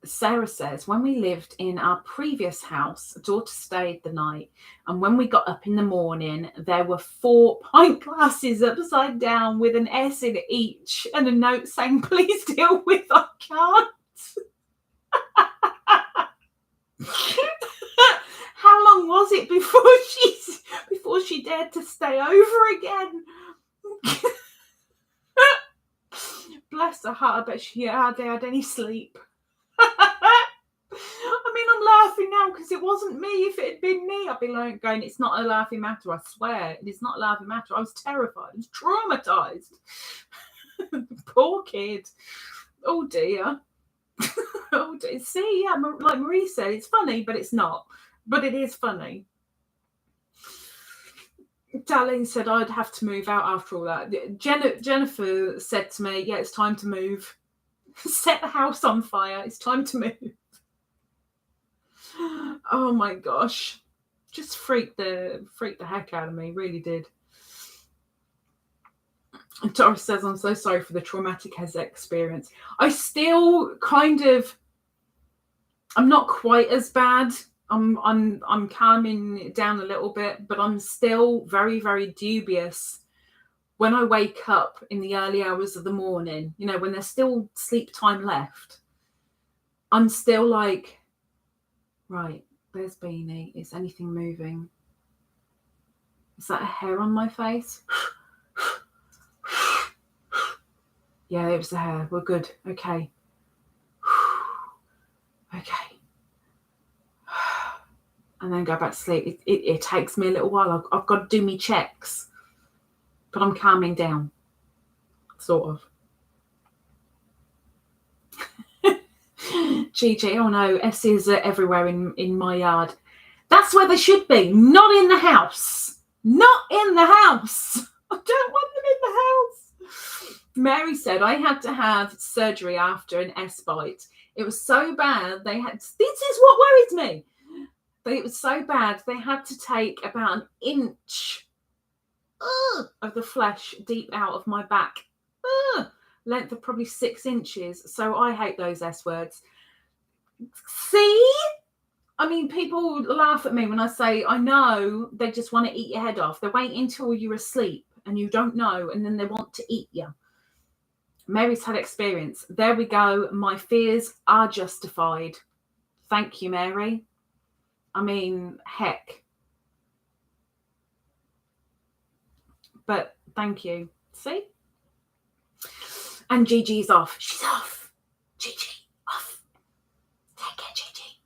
Sarah says, when we lived in our previous house, a daughter stayed the night, and when we got up in the morning, there were 4 pint glasses upside down with an S in each and a note saying, please deal with I can't. How long was it before she dared to stay over again? Bless her heart, I bet she hardly had any sleep. I mean, I'm laughing now because it wasn't me. If it had been me, I'd be like going, it's not a laughing matter, I swear. It is not a laughing matter. I was terrified. I was traumatized. Poor kid. Oh dear. Oh dear. See, yeah, like Marie said, it's funny, but it's not. But it is funny. Darlene said I'd have to move out after all that. Jennifer said to me, yeah, it's time to move. Set the house on fire. It's time to move. Oh my gosh. Just freaked the heck out of me. Really did. And Doris says, I'm so sorry for the traumatic experience. I still I'm not quite as bad. I'm calming down a little bit, but I'm still very, very dubious when I wake up in the early hours of the morning, when there's still sleep time left. I'm still like, right, there's Beany. Is anything moving? Is that a hair on my face? Yeah, it was the hair. We're good. Okay. Okay. and then go back to sleep. It takes me a little while. I've got to do me checks, but I'm calming down, sort of. Gigi, oh no, S's are everywhere in my yard. That's where they should be, not in the house. Not in the house. I don't want them in the house. Mary said, I had to have surgery after an S bite. It was so bad, this is what worried me. But it was so bad, they had to take about an inch of the flesh deep out of my back. Length of probably 6 inches. So I hate those S words. See? I mean, people laugh at me when I say, I know they just want to eat your head off. They wait until you're asleep and you don't know, and then they want to eat you. Mary's had experience. There we go. My fears are justified. Thank you, Mary. I mean, heck. But thank you. See? And Gigi's off. She's off. Gigi, off. Take care, Gigi.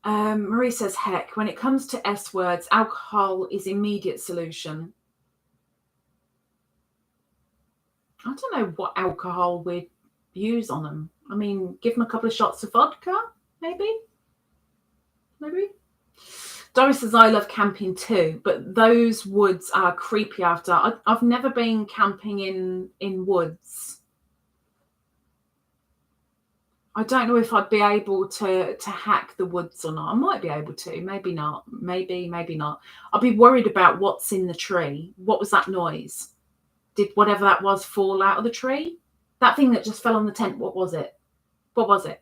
Marie says, heck, when it comes to S words, alcohol is immediate solution. I don't know what alcohol we'd use on them. I mean, give them a couple of shots of vodka, maybe? Doris says, I love camping too, but those woods are creepy after. I've never been camping in woods. I don't know if I'd be able to hack the woods or not. I might be able to, maybe not. Maybe not. I'll be worried about what's in the tree. What was that noise? Did whatever that was fall out of the tree? That thing that just fell on the tent, what was it? What was it?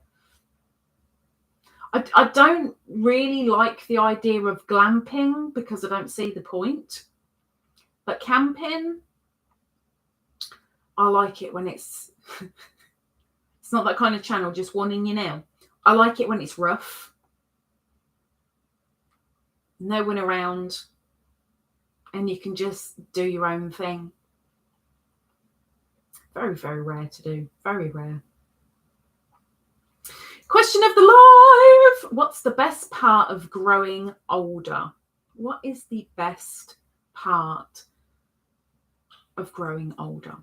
I don't really like the idea of glamping because I don't see the point. But camping, I like it when it's... It's not that kind of channel, just warning you now. I like it when it's rough. No one around. And you can just do your own thing. Very, very rare to do. Very rare. Question of the live. What's the best part of growing older? What is the best part of growing older?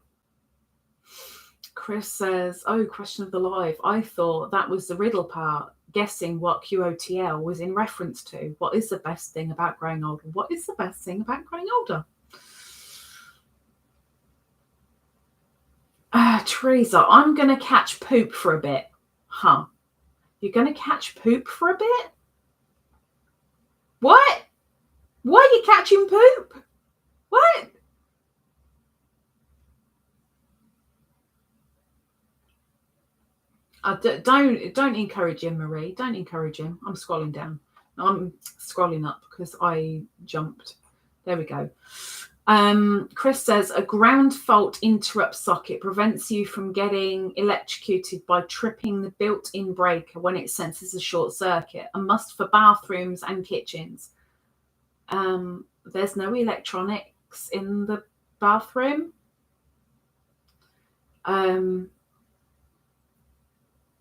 Chris says, oh, question of the live. I thought that was the riddle part, guessing what QOTL was in reference to. What is the best thing about growing older? What is the best thing about growing older? Teresa, I'm going to catch poop for a bit. Huh? You're going to catch poop for a bit? What? Why are you catching poop? What? Don't encourage him, Marie. Don't encourage him. I'm scrolling down. I'm scrolling up because I jumped. There we go. Chris says, a ground fault interrupt socket prevents you from getting electrocuted by tripping the built-in breaker when it senses a short circuit. A must for bathrooms and kitchens. There's no electronics in the bathroom.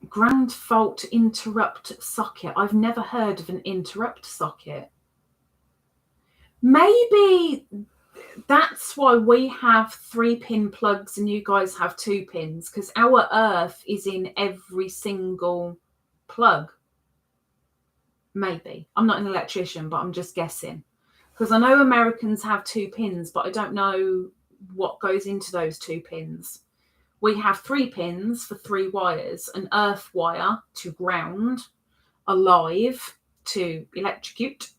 Ground fault interrupt socket. I've never heard of an interrupt socket. Maybe that's why we have 3-pin plugs and you guys have 2 pins, because our earth is in every single plug. Maybe. I'm not an electrician, but I'm just guessing. Because I know Americans have 2 pins, but I don't know what goes into those 2 pins. We have 3 pins for 3 wires, an earth wire to ground, a live to electrocute,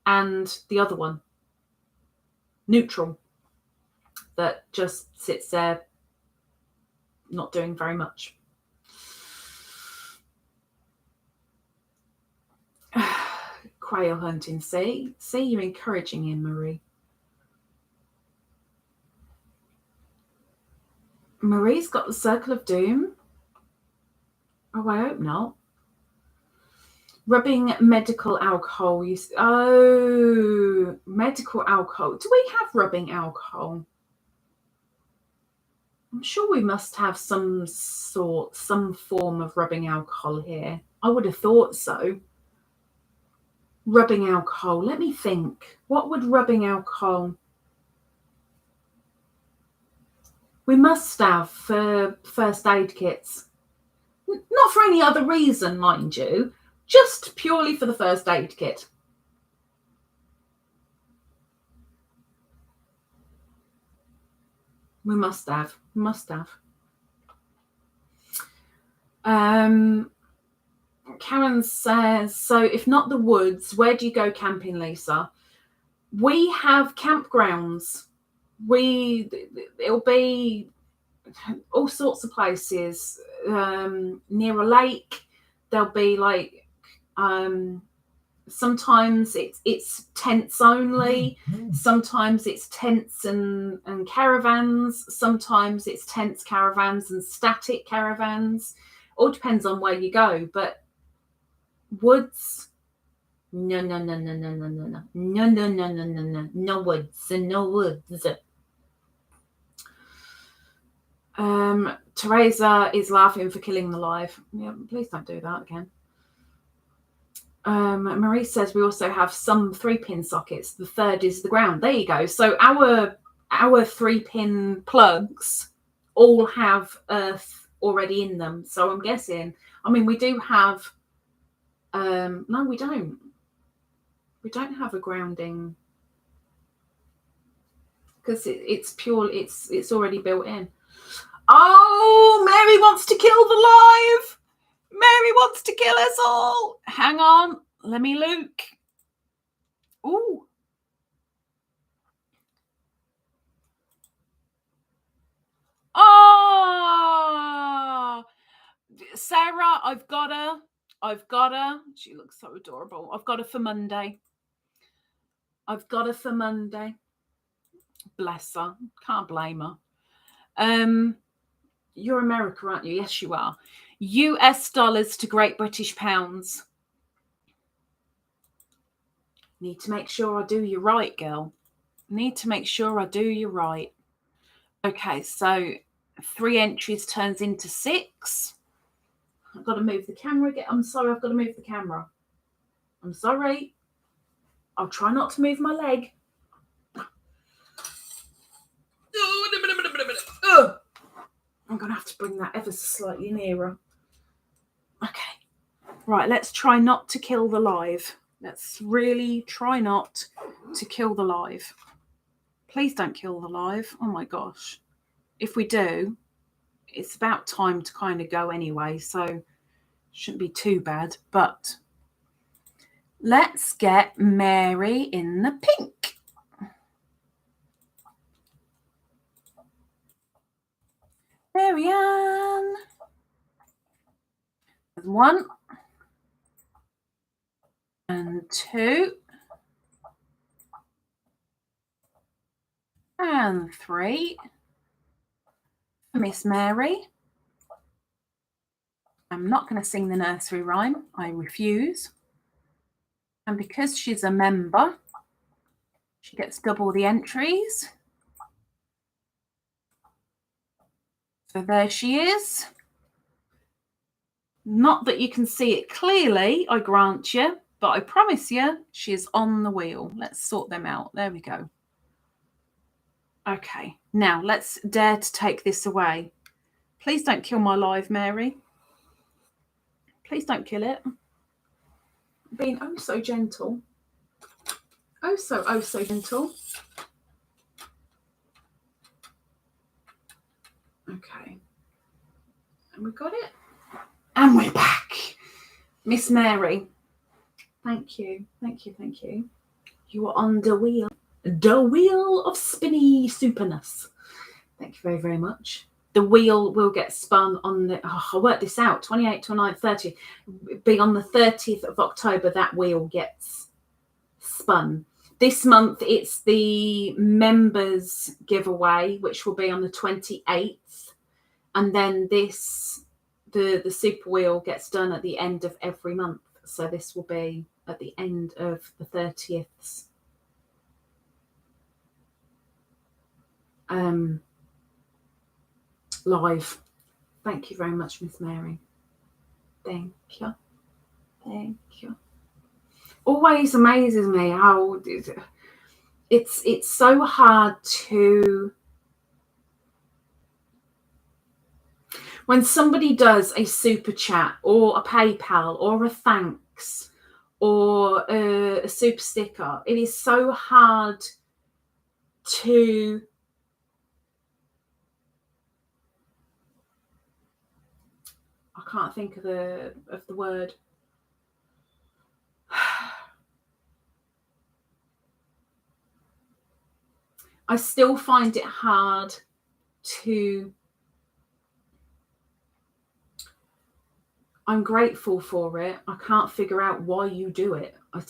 and the other one, neutral, that just sits there not doing very much. Quail hunting, see, you're encouraging him, Marie. Marie's got the circle of doom. Oh, I hope not. Rubbing medical alcohol. Oh, medical alcohol. Do we have rubbing alcohol? I'm sure we must have some form of rubbing alcohol here. I would have thought so. Rubbing alcohol. Let me think. What would rubbing alcohol? We must have for first aid kits. Not for any other reason, mind you. Just purely for the first aid kit. We must have. Must have. Karen says, so if not the woods, where do you go camping, Lisa? We have campgrounds. It'll be all sorts of places. Near a lake, there'll be like sometimes it's tents only, sometimes it's tents and caravans, sometimes it's tents, caravans and static caravans. All depends on where you go, but woods, no woods and no woods. Teresa is laughing for killing the live. Yeah, please don't do that again. Marie says we also have some 3-pin sockets. The third is the ground. There you go. So our 3-pin plugs all have earth already in them. So I'm guessing. I mean, we do have. No, we don't. We don't have a grounding because it's pure. It's already built in. Oh, Mary wants to kill the live. Mary wants to kill us all. Hang on. Let me look. Ooh. Oh, Sarah, I've got her. She looks so adorable. I've got her for Monday. Bless her. Can't blame her. You're America, aren't you? Yes, you are. US dollars to Great British pounds. Need to make sure I do you right, girl. Need to make sure I do you right. Okay, so 3 entries turns into 6. I've got to move the camera again. I'm sorry, I've got to move the camera. I'm sorry. I'll try not to move my leg. I'm going to have to bring that ever so slightly nearer. Okay. Right, let's try not to kill the live. Let's really try not to kill the live. Please don't kill the live. Oh my gosh. If we do, it's about time to kind of go anyway, so shouldn't be too bad. But let's get Mary in the pink. Marianne. 1 and 2 and 3. Miss Mary. I'm not going to sing the nursery rhyme. I refuse. And because she's a member, she gets double the entries. So there she is. Not that you can see it clearly, I grant you, but I promise you she's on the wheel. Let's sort them out. There we go. Okay, now let's dare to take this away. Please don't kill my live, Mary. Please don't kill it. Being oh so gentle. Oh so gentle. Okay. And we got it. And we're back. Miss Mary. Thank you. You are on the wheel. The wheel of spinny superness. Thank you very, very much. The wheel will get spun on the, I worked this out, 28, 29, 30. Be on the 30th of October, that wheel gets spun. This month, it's the members giveaway, which will be on the 28th. And then the super wheel gets done at the end of every month. So this will be at the end of the 30th. Live. Thank you very much, Miss Mary. Thank you. always amazes me how it's so hard to, when somebody does a super chat or a PayPal or a thanks or a super sticker, it is so hard to I can't think of the word. I still find it hard to, I'm grateful for it. I can't figure out why you do it. I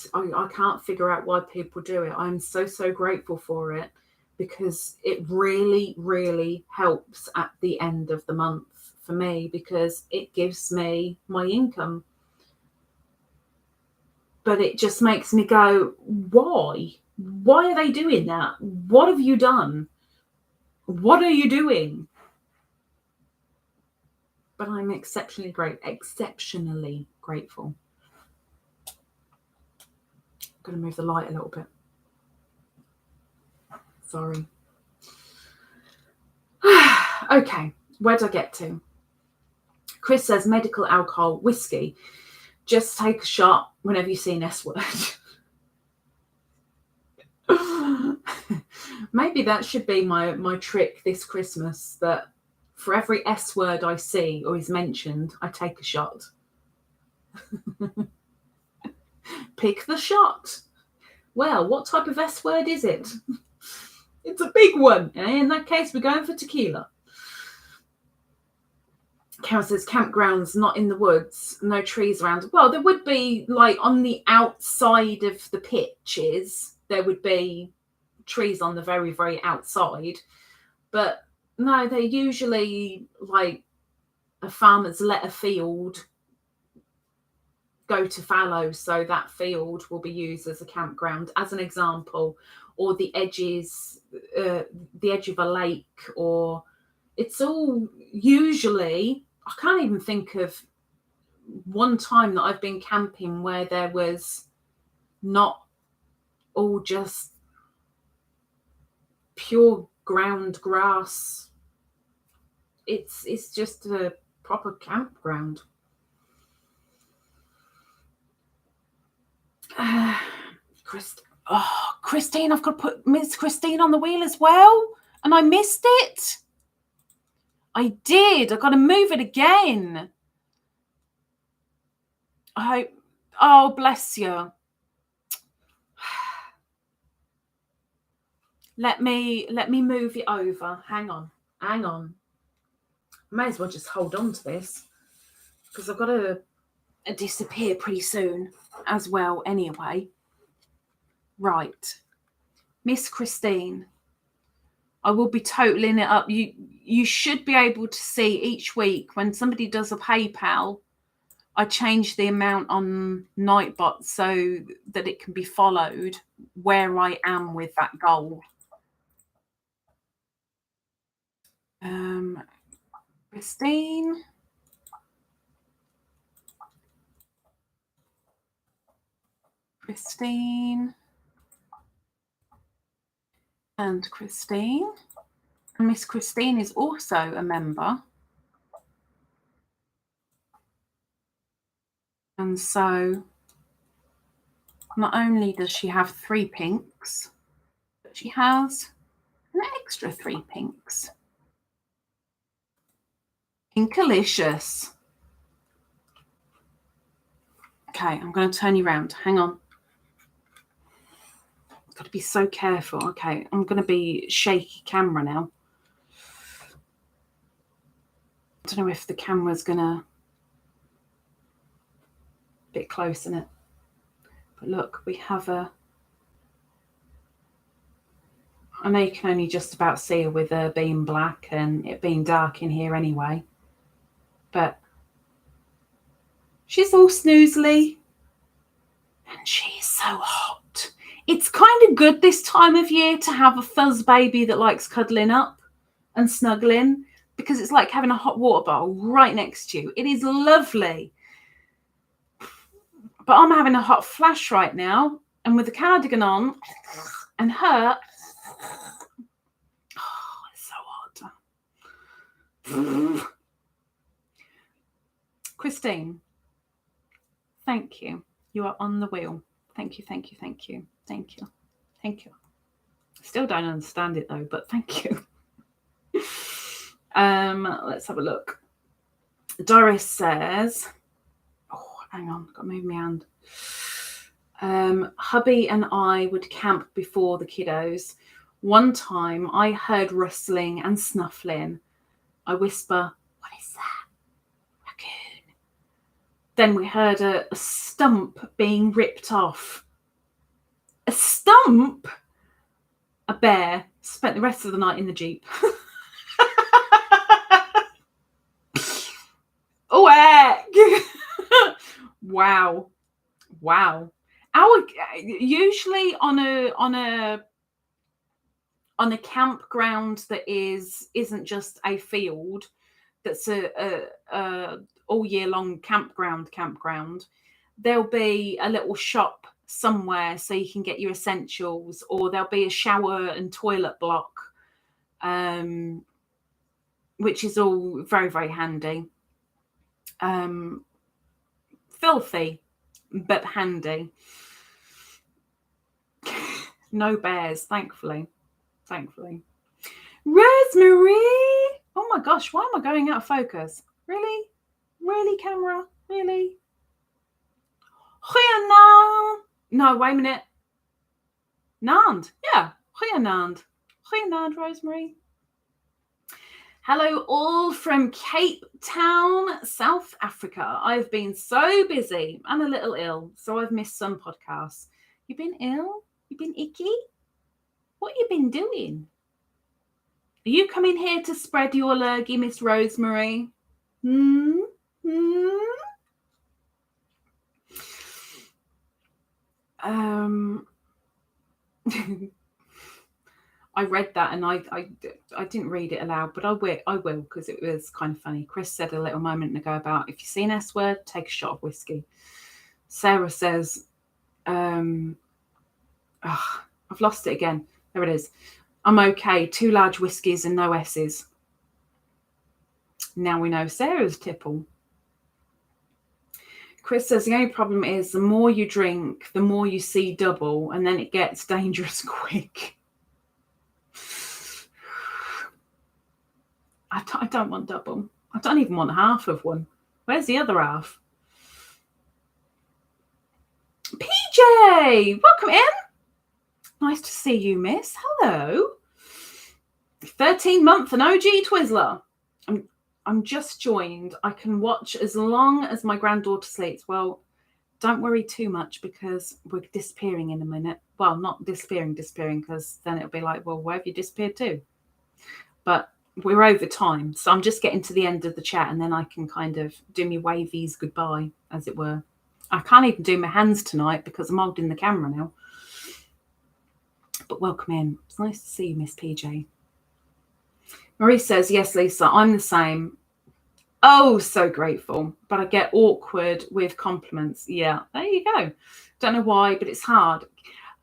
can't figure out why people do it. I'm so grateful for it because it really, really helps at the end of the month for me because it gives me my income. But it just makes me go, why? Why are they doing that? What have you done? What are you doing? But I'm exceptionally grateful. I'm going to move the light a little bit. Sorry. Okay, where did I get to? Chris says medical alcohol, whiskey. Just take a shot whenever you see an S word. Maybe that should be my trick this Christmas, that for every S word I see or is mentioned, I take a shot. Pick the shot. Well, what type of S word is it? It's a big one. In that case, we're going for tequila. Carol says campgrounds, not in the woods, no trees around. Well, there would be, like, on the outside of the pitches, there would be trees on the very, very outside. But no, they're usually like a farmer's let a field go to fallow, so that field will be used as a campground, as an example, or the edges, the edge of a lake, or it's all usually, I can't even think of one time that I've been camping where there was not all just pure ground grass. It's just a proper campground. Christine, I've got to put Miss Christine on the wheel as well, and I missed it. I did. I've got to move it again. Oh, bless you. Let me move it over. Hang on. May as well just hold on to this because I've got to disappear pretty soon as well anyway. Right. Miss Christine, I will be totaling it up. You should be able to see each week when somebody does a PayPal, I change the amount on Nightbot so that it can be followed where I am with that goal. Christine. And Christine. And Miss Christine is also a member. And so not only does she have 3 pinks, but she has an extra 3 pinks. Pinkalicious. Okay, I'm going to turn you around. Hang on. Got to be so careful. Okay, I'm going to be shaky camera now. I don't know if the camera's going to be bit close in it. But look, we have a... I know you can only just about see her with her being black and it being dark in here anyway. But she's all snoozely. And she's so hot. It's kind of good this time of year to have a fuzz baby that likes cuddling up and snuggling, because it's like having a hot water bottle right next to you. It is lovely. But I'm having a hot flash right now, and with the cardigan on and her, oh, it's so hot. Christine, thank you. You are on the wheel. Thank you, thank you, thank you, thank you, thank you. Still don't understand it though, but thank you. Let's have a look. Doris says, oh, hang on, got to move my hand. Hubby and I would camp before the kiddos. One time I heard rustling and snuffling. I whisper, what is that? Raccoon. Then we heard a stump being ripped off. A stump? A bear. Spent the rest of the night in the Jeep. Oh, heck. Wow. Usually on a campground that isn't just a field, that's a all year long campground, there'll be a little shop somewhere so you can get your essentials, or there'll be a shower and toilet block, which is all very, very handy. Filthy, but handy. No bears, thankfully. Rosemary! Oh my gosh, why am I going out of focus? Really? Really, camera? Really? Goeienaand. No, wait a minute. Naand. Yeah. Goeienaand. Goeienaand, Rosemary. Hello, all from Cape Town, South Africa. I've been so busy and a little ill, so I've missed some podcasts. You been ill? You been icky? What you been doing? Are you coming here to spread your lurgy, Miss Rosemary? I read that and I didn't read it aloud, but I will because it was kind of funny. Chris said a little moment ago about if you see an S word, take a shot of whiskey. Sarah says, I've lost it again. There it is. I'm okay. 2 large whiskies and no S's. Now we know Sarah's tipple. Chris says the only problem is the more you drink, the more you see double, and then it gets dangerous quick. I don't want double. I don't even want half of one. Where's the other half? PJ, welcome in. Nice to see you, miss. Hello. 13-month and OG Twizzler. I'm just joined. I can watch as long as my granddaughter sleeps. Well, don't worry too much because we're disappearing in a minute. Well, not disappearing, because then it'll be like, well, where have you disappeared to? But we're over time. So I'm just getting to the end of the chat and then I can kind of do me wavies goodbye, as it were. I can't even do my hands tonight because I'm holding the camera now. But welcome in. It's nice to see you, Miss PJ. Marie says, yes, Lisa, I'm the same. Oh, so grateful. But I get awkward with compliments. Yeah, there you go. Don't know why, but it's hard.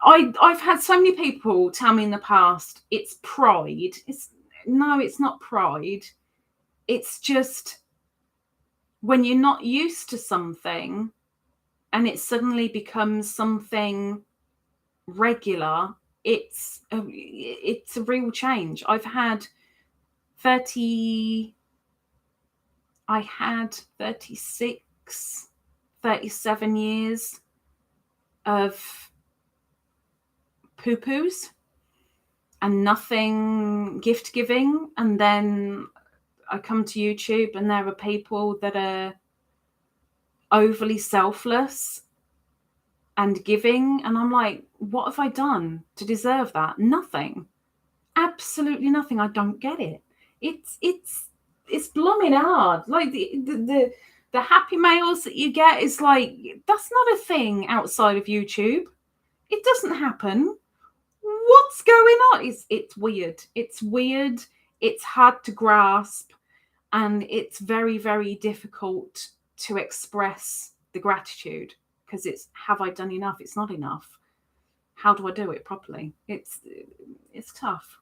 I've had so many people tell me in the past, it's pride. No, it's not pride. It's just when you're not used to something and it suddenly becomes something regular, it's a real change. I had 36, 37 years of poo-poos and nothing gift giving. And then I come to YouTube and there are people that are overly selfless and giving. And I'm like, what have I done to deserve that? Nothing. Absolutely nothing. I don't get it. It's blooming hard. Like the happy mails that you get is like, that's not a thing outside of YouTube. It doesn't happen. What's going on? It's weird. It's weird. It's hard to grasp. And it's very, very difficult to express the gratitude. because it's, have I done enough? It's not enough. How do I do it properly? It's tough.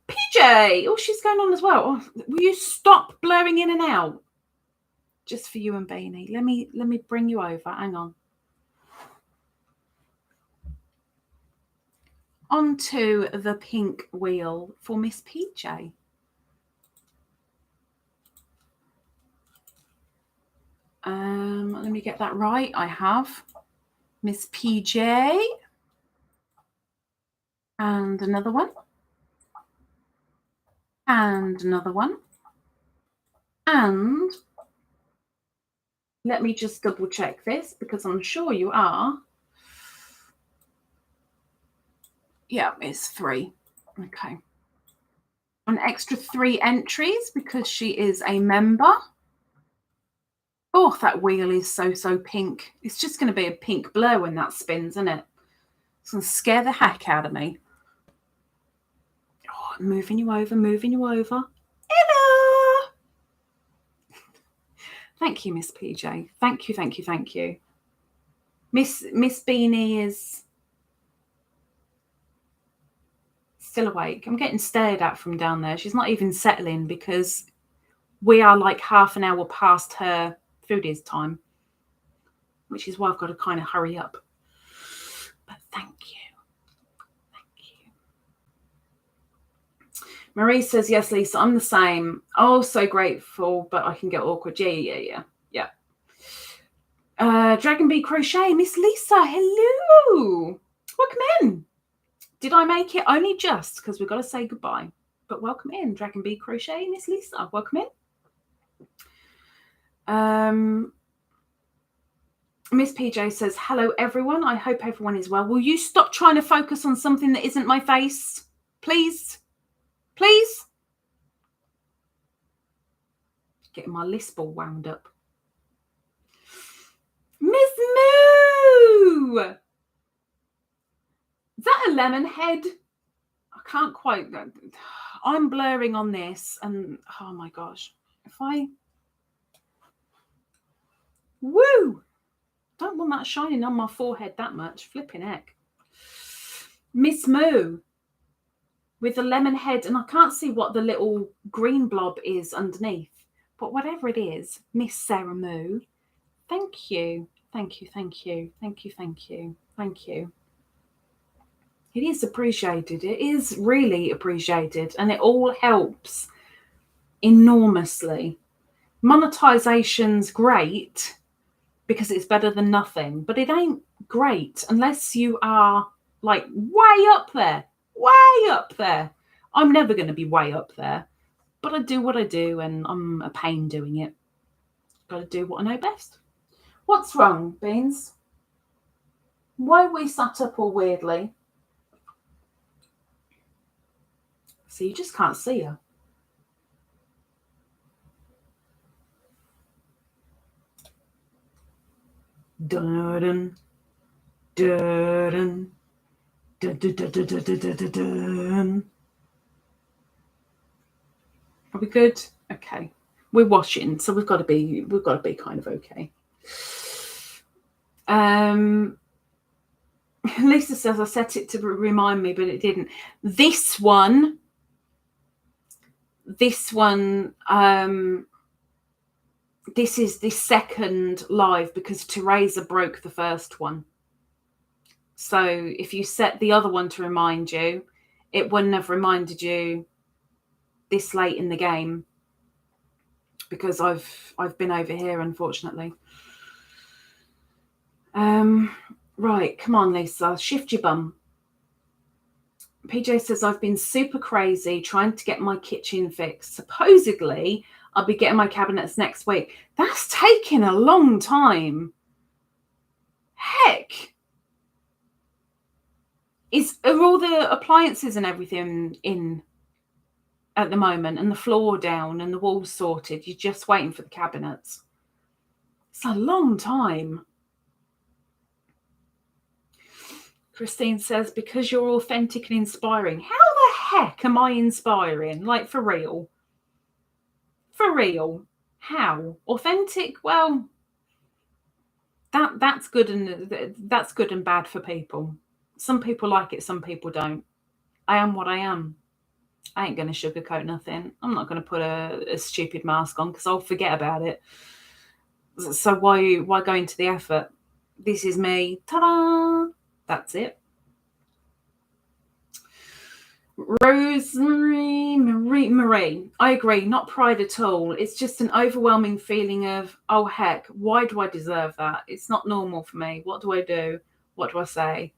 PJ, oh, she's going on as well. Oh, will you stop blurring in and out? Just for you and Beany. Let me bring you over. Hang on. Onto the pink wheel for Miss PJ. Let me get that right. I have Miss PJ. And another one. And another one. And let me just double check this because I'm sure you are. Yeah, it's 3. Okay. An extra 3 entries because she is a member. Oh, that wheel is so pink. It's just going to be a pink blur when that spins, isn't it? It's going to scare the heck out of me. Oh, I'm moving you over, moving you over. Hello! Thank you, Miss PJ. Thank you, thank you, thank you. Miss Beany is still awake. I'm getting stared at from down there. She's not even settling because we are like half an hour past her foodies time, which is why I've got to kind of hurry up. But thank you. Thank you. Marie says, yes, Lisa, I'm the same. Oh, so grateful, but I can get awkward. Yeah. Dragon Bee Crochet, Miss Lisa, hello. Welcome in. Did I make it? Only just, because we've got to say goodbye. But welcome in, Dragon Bee Crochet, Miss Lisa. Welcome in. Miss PJ says, hello, everyone. I hope everyone is well. Will you stop trying to focus on something that isn't my face? Please? Please? Getting my list all wound up. Miss Moo! Is that a lemon head? I can't quite. I'm blurring on this, and oh my gosh. If I. Woo! Don't want that shining on my forehead that much. Flipping heck. Miss Moo with the lemon head, and I can't see what the little green blob is underneath. But whatever it is, Miss Sarah Moo, thank you. Thank you, thank you, thank you, thank you, thank you. It is appreciated. It is really appreciated, and it all helps enormously. Monetization's great because it's better than nothing, but it ain't great unless you are like way up there, way up there. I'm never going to be way up there, but I do what I do, and I'm a pain doing it. Got to do what I know best. What's wrong, Beans? Why are we sat up all weirdly? So you just can't see her. Dun, dun, dun, dun, dun, dun, dun, dun, dun, dun. Are we good? Okay. We're washing, so we've got to be kind of okay. Lisa says I set it to remind me, but it didn't. This one, this is the second live because Teresa broke the first one. So if you set the other one to remind you, it wouldn't have reminded you this late in the game because I've been over here, unfortunately. Right, come on, Lisa, shift your bum. PJ says, I've been super crazy trying to get my kitchen fixed. Supposedly, I'll be getting my cabinets next week. That's taking a long time. Heck. Are all the appliances and everything in at the moment, and the floor down and the walls sorted? You're just waiting for the cabinets. It's a long time. Christine says, because you're authentic and inspiring. How the heck am I inspiring? Like, for real? For real? How? Authentic? Well, That's good and bad for people. Some people like it, some people don't. I am what I am. I ain't going to sugarcoat nothing. I'm not going to put a stupid mask on because I'll forget about it. So why go into the effort? This is me. Ta-da! That's it. Rosemary Marie. I agree. Not pride at all. It's just an overwhelming feeling of, oh, heck, why do I deserve that? It's not normal for me. What do I do? What do I say?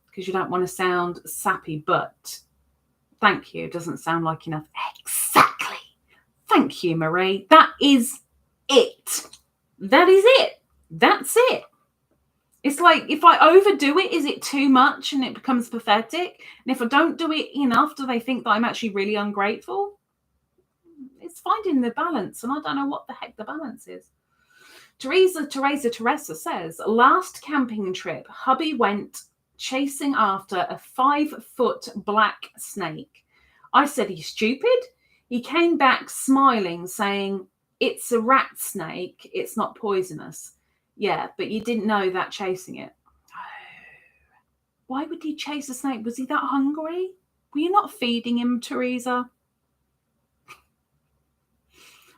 Because you don't want to sound sappy, but thank you doesn't sound like enough. Exactly. Thank you, Marie. That is it. That is it. That's it. It's like, if I overdo it, is it too much and it becomes pathetic? And if I don't do it enough, do they think that I'm actually really ungrateful? It's finding the balance, and I don't know what the heck the balance is. Teresa says, last camping trip, hubby went chasing after a 5-foot black snake. I said, he's stupid. He came back smiling, saying, it's a rat snake. It's not poisonous. Yeah, but you didn't know that chasing it. Why would he chase a snake? Was he that hungry? Were you not feeding him, Teresa?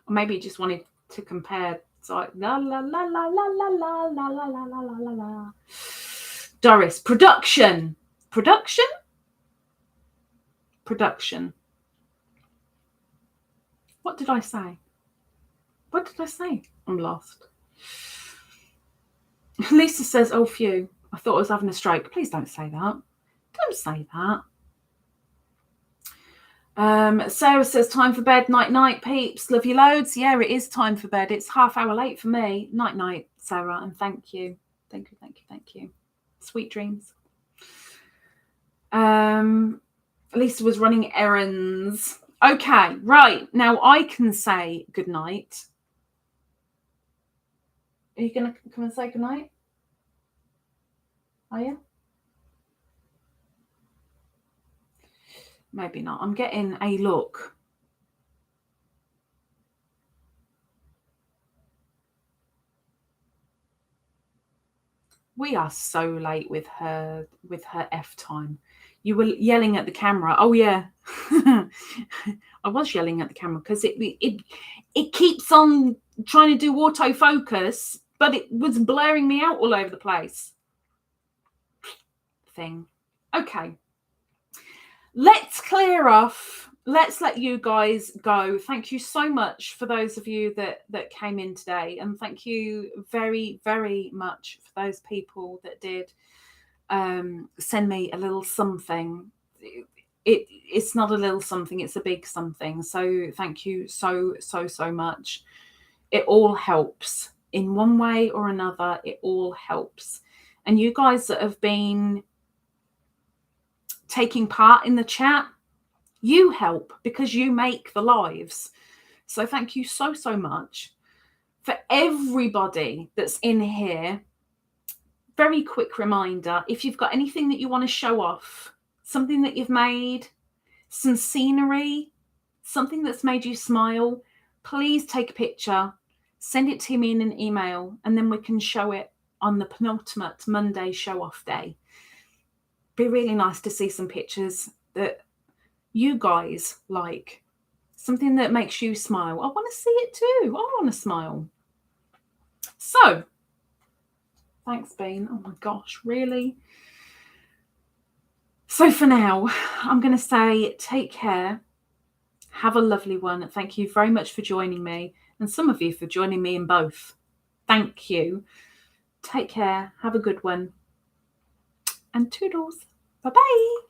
Or maybe he just wanted to compare. It's like, la, la, la, la, la, la, la, la, la, la, la, la, la. Doris, production. Production? Production. What did I say? What did I say? I'm lost. Lisa says, oh, phew. I thought I was having a stroke. Please don't say that. Don't say that. Sarah says, time for bed. Night, peeps. Love you loads. Yeah, it is time for bed. It's half hour late for me. Night, Sarah. And thank you. Thank you. Sweet dreams. Lisa was running errands. Okay, right. Now I can say goodnight. Are you going to come and say goodnight? Are you? Maybe not. I'm getting a look. We are so late with her F time. You were yelling at the camera. Oh yeah. I was yelling at the camera because it keeps on trying to do autofocus, but it was blurring me out all over the place. Thing. Okay. Let's clear off. Let's let you guys go. Thank you so much for those of you that came in today, and thank you very, very much for those people that did send me a little something. It's not a little something, it's a big something. So thank you so much. It all helps in one way or another. It all helps. And you guys that have been taking part in the chat, you help because you make the lives. So thank you so much. For everybody that's in here, very quick reminder, if you've got anything that you want to show off, something that you've made, some scenery, something that's made you smile, please take a picture, send it to me in an email, and then we can show it on the penultimate Monday show off day. Be really nice to see some pictures that you guys like, something that makes you smile. I want to see it too. I want to smile. So thanks, Bean. Oh my gosh, really? So for now, I'm going to say take care. Have a lovely one. Thank you very much for joining me, and some of you for joining me in both. Thank you. Take care. Have a good one. And toodles. Bye-bye.